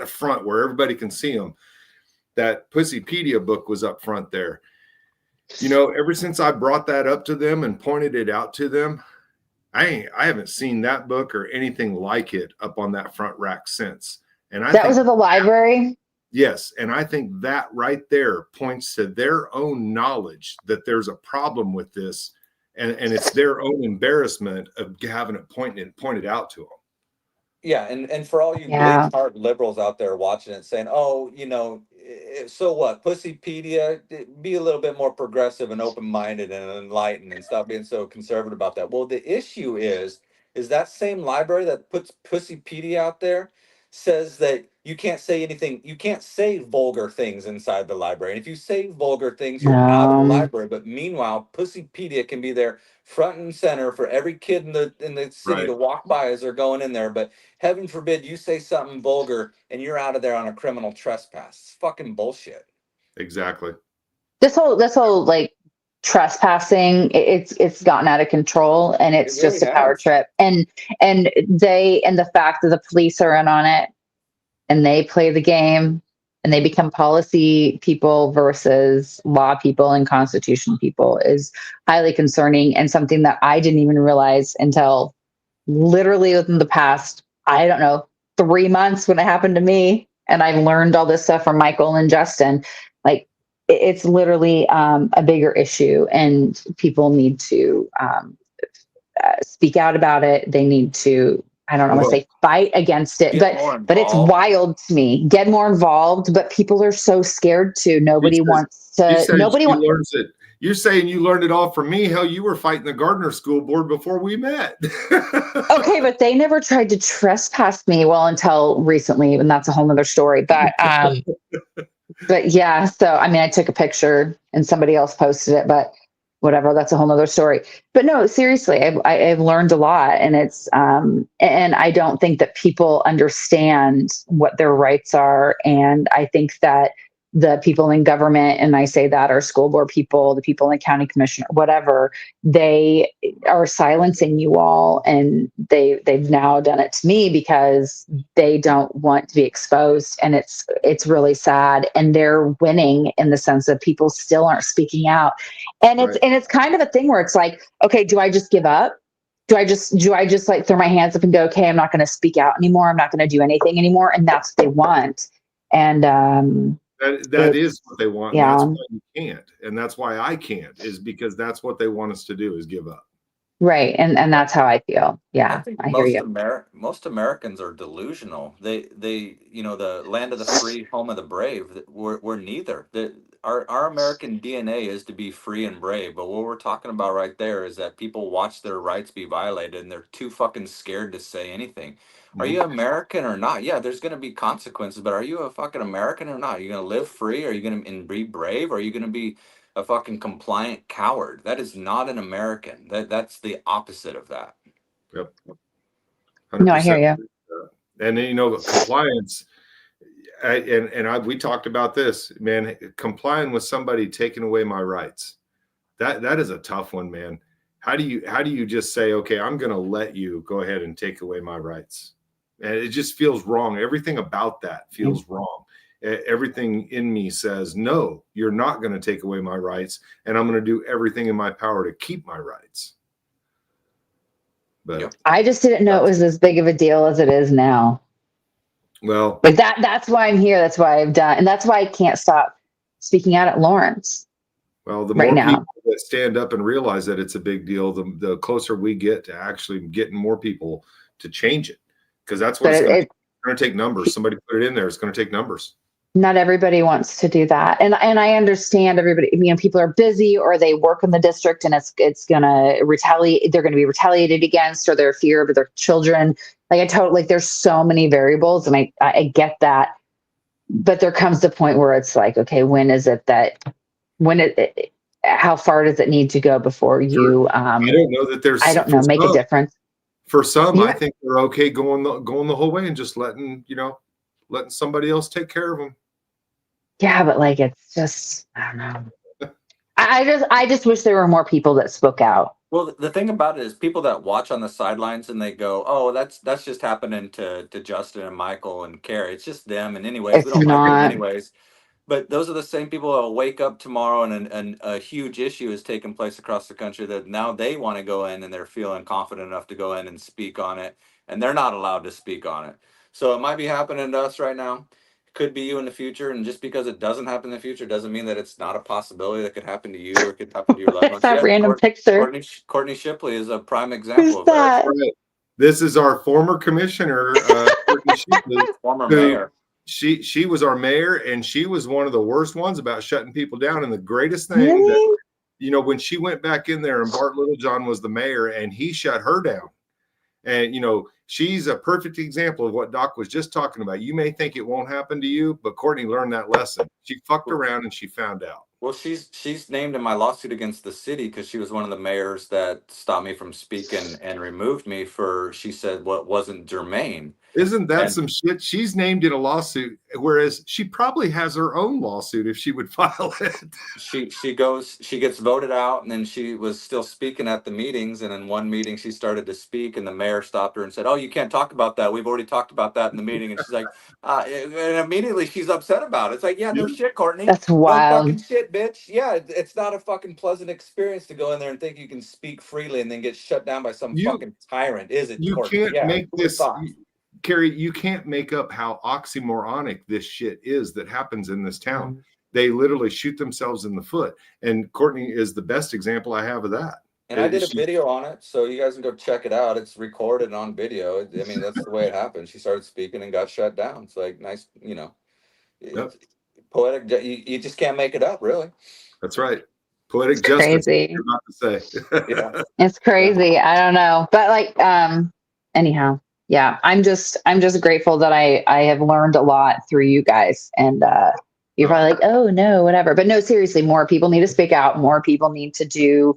front where everybody can see them. That Pussypedia book was up front there. Ever since I brought that up to them and pointed it out to them, I haven't seen that book or anything like it up on that front rack since. And that was at the library. Yes, and I think that right there points to their own knowledge that there's a problem with this, and it's their own embarrassment of having it pointed out to them. Yeah, and for all you bleach-heart liberals out there watching it saying, oh, so what? Pussypedia, be a little bit more progressive and open-minded and enlightened and stop being so conservative about that. Well, the issue is that same library that puts Pussypedia out there says that you can't say anything, you can't say vulgar things inside the library. And if you say vulgar things, you're out of the library. But meanwhile, Pussypedia can be there front and center for every kid in the city to walk by as they're going in there. But heaven forbid you say something vulgar and you're out of there on a criminal trespass. It's fucking bullshit. Exactly. This whole like trespassing, it's gotten out of control, and it's just a power trip. And the fact that the police are in on it and they play the game and they become policy people versus law people and constitution people is highly concerning, and something that I didn't even realize until literally within the past, 3 months when it happened to me. And I've learned all this stuff from Michael and Justin. Like, it's literally a bigger issue, and people need to speak out about it. They need to, I don't want to say fight against it, but it's wild to me. Get more involved, but people are so scared to. Nobody wants to. Nobody wants. Learns it. You're saying you learned it all from me. Hell, you were fighting the Gardner School Board before we met. Okay, but they never tried to trespass me. Well, until recently, and that's a whole nother story. But yeah. So I mean, I took a picture and somebody else posted it, but whatever. That's a whole nother story. But no, seriously, I've learned a lot, and it's and I don't think that people understand what their rights are, and I think that the people in government, and I say that our school board people, the people in the county commissioner, whatever, they are silencing you all, and they've now done it to me because they don't want to be exposed, and it's really sad, and they're winning in the sense that people still aren't speaking out, and it's kind of a thing where it's like, okay, do I just give up? Do I just like throw my hands up and go, okay, I'm not going to speak out anymore. I'm not going to do anything anymore, and that's what they want, and That is what they want. Yeah. And that's why you can't. And that's why I can't, is because that's what they want us to do, is give up. Right. And that's how I feel. Yeah. I think I hear you. most Americans are delusional. They the land of the free, home of the brave. We're neither. Our American DNA is to be free and brave. But what we're talking about right there is that people watch their rights be violated, and they're too fucking scared to say anything. Are you American or not? Yeah, there's going to be consequences, but are you a fucking American or not? Are you going to live free? Are you going to be brave? Or are you going to be a fucking compliant coward? That is not an American. That's the opposite of that. Yep. 100%. No, I hear you. And then, compliance, we talked about this, man. Complying with somebody taking away my rights, that is a tough one, man. How do you just say, okay, I'm going to let you go ahead and take away my rights? And it just feels wrong. Everything about that feels wrong. Everything in me says, no, you're not going to take away my rights, and I'm going to do everything in my power to keep my rights. But I just didn't know it was as big of a deal as it is now. Well, but that's why I'm here. That's why I've done, and that's why I can't stop speaking out at Lawrence. Well, the more people that stand up and realize that it's a big deal, the closer we get to actually getting more people to change it. Because that's what it's going to take numbers. Somebody put it in there. It's going to take numbers. Not everybody wants to do that. And I understand everybody, people are busy, or they work in the district, and it's going to retaliate. They're going to be retaliated against, or their fear of their children. There's so many variables, and I get that. But there comes the point where it's like, okay, how far does it need to go before you, I don't know that there's, make a difference. For some, I think they're okay going the whole way and just letting somebody else take care of them. Yeah, but it's just, I don't know. I just wish there were more people that spoke out. Well, the thing about it is people that watch on the sidelines and they go, "Oh, that's just happening to Justin and Michael and Carrie. It's just them." And anyways, we don't like them anyways. But those are the same people that will wake up tomorrow and a huge issue is taking place across the country that now they want to go in and they're feeling confident enough to go in and speak on it, and they're not allowed to speak on it. So it might be happening to us right now. It could be you in the future, and just because it doesn't happen in the future doesn't mean that it's not a possibility that could happen to you or could happen to your loved ones. That random picture. Courtney Shipley is a prime example of that. This is our former commissioner, Courtney Shipley, former mayor. She was our mayor, and she was one of the worst ones about shutting people down. And the greatest thing that, when she went back in there and Bart Littlejohn was the mayor and he shut her down. And, she's a perfect example of what Doc was just talking about. You may think it won't happen to you, but Courtney learned that lesson. She fucked around and she found out. Well, she's named in my lawsuit against the city because she was one of the mayors that stopped me from speaking and removed me for, she said, what wasn't germane. Isn't that some shit? She's named in a lawsuit, whereas she probably has her own lawsuit if she would file it. She gets voted out, and then she was still speaking at the meetings, and in one meeting she started to speak, and the mayor stopped her and said, "Oh, you can't talk about that. We've already talked about that in the meeting." And she's like, and immediately she's upset about it. It's like, yeah, no shit, Courtney. That's wild. No fucking shit, bitch. Yeah, it's not a fucking pleasant experience to go in there and think you can speak freely and then get shut down by some fucking tyrant, is it? You Courtney? can't make this. Carrie, you can't make up how oxymoronic this shit is that happens in this town. they literally shoot themselves in the foot. And Courtney is the best example I have of that. And I did a video on it, so you guys can go check it out. It's recorded on video. I mean, that's the way it happened. She started speaking and got shut down. It's like nice, you know, poetic. You just can't make it up, really. That's right. Poetic justice. Crazy. About to say. Yeah. It's crazy. I don't know, but like, anyhow, yeah, I'm just grateful that I have learned a lot through you guys, and you're probably like, oh no, whatever, but no, seriously, more people need to speak out. More people need to do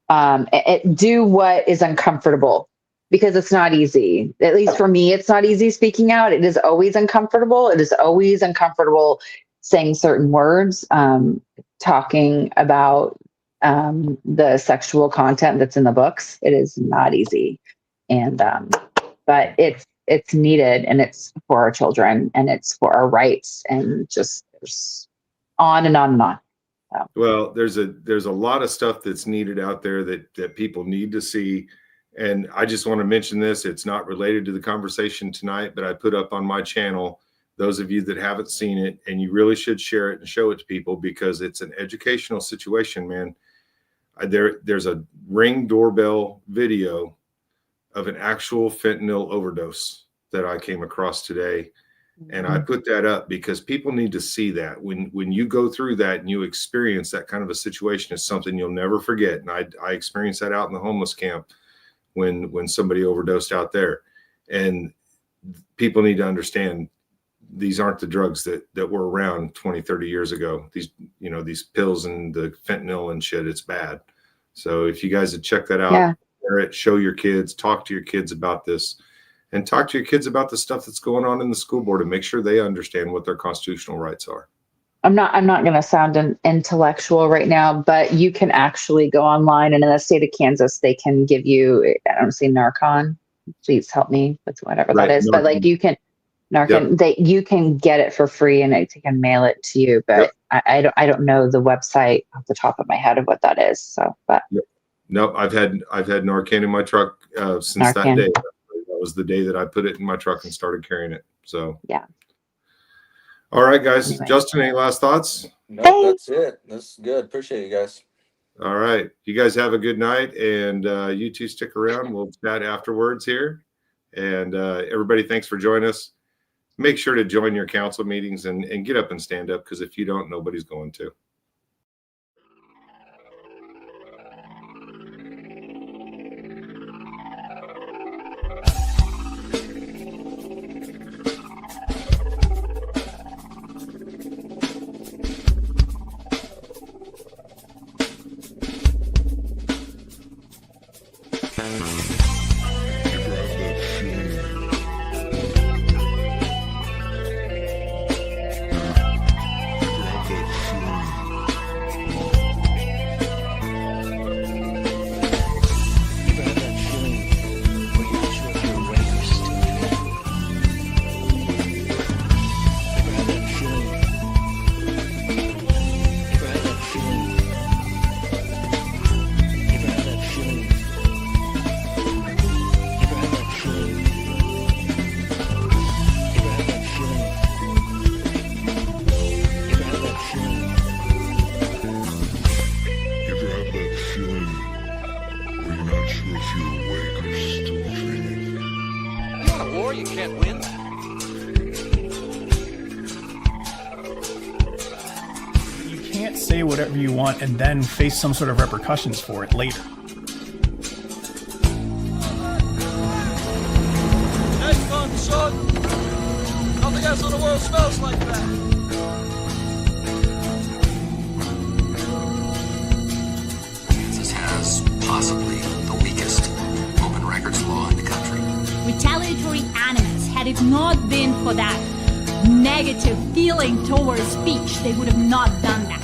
what is uncomfortable, because it's not easy. At least for me, it's not easy speaking out. It is always uncomfortable. It is always uncomfortable saying certain words, talking about the sexual content that's in the books. It is not easy. And, but it's needed, and it's for our children, and it's for our rights, and just on and on and on. So. Well, there's a lot of stuff that's needed out there that people need to see. And I just want to mention this. It's not related to the conversation tonight, but I put up on my channel, those of you that haven't seen it, and you really should share it and show it to people, because it's an educational situation, man. There's a Ring doorbell video of an actual fentanyl overdose that I came across today. And I put that up because people need to see that. When you go through that and you experience that kind of a situation, it's something you'll never forget. And I experienced that out in the homeless camp when somebody overdosed out there. And people need to understand, these aren't the drugs that were around 20, 30 years ago. These pills and the fentanyl and shit, it's bad. So if you guys would check that out, share it, show your kids, talk to your kids about this, and talk to your kids about the stuff that's going on in the school board, and make sure they understand what their constitutional rights are. I'm not going to sound an intellectual right now, but you can actually go online, and in the state of Kansas, they can give you, I don't say Narcan. Please help me with whatever that is. Narcan. But like you can, Narcan, you can get it for free, and they can mail it to you. But I don't know the website off the top of my head of what that is. So, but nope, I've had Narcan in my truck since that day. That was the day that I put it in my truck and started carrying it. So yeah. All right, guys. Anyway. Justin, any last thoughts? No, that's it. That's good. Appreciate you guys. All right. You guys have a good night, and you two stick around. We'll chat afterwards here. And everybody, thanks for joining us. Make sure to join your council meetings and get up and stand up, because if you don't, nobody's going to. Whatever you want and then face some sort of repercussions for it later. Next one, son. Nothing else in the world smells like that. Kansas has possibly the weakest open records law in the country. Retaliatory animus, had it not been for that negative feeling towards speech, they would have not done that.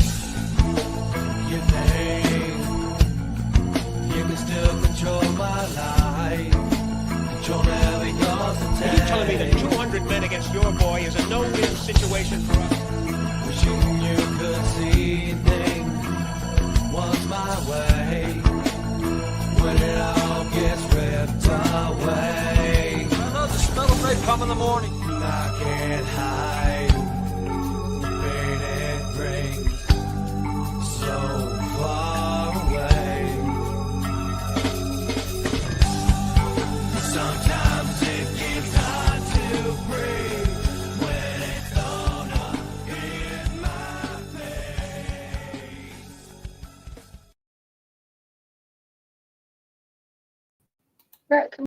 Are you telling me that 200 men against your boy is a no-win situation for us? Wishing you could see things once my way, when it all gets ripped away. I know the smell of napalm in the morning. I can't hide, made it break. Brett, come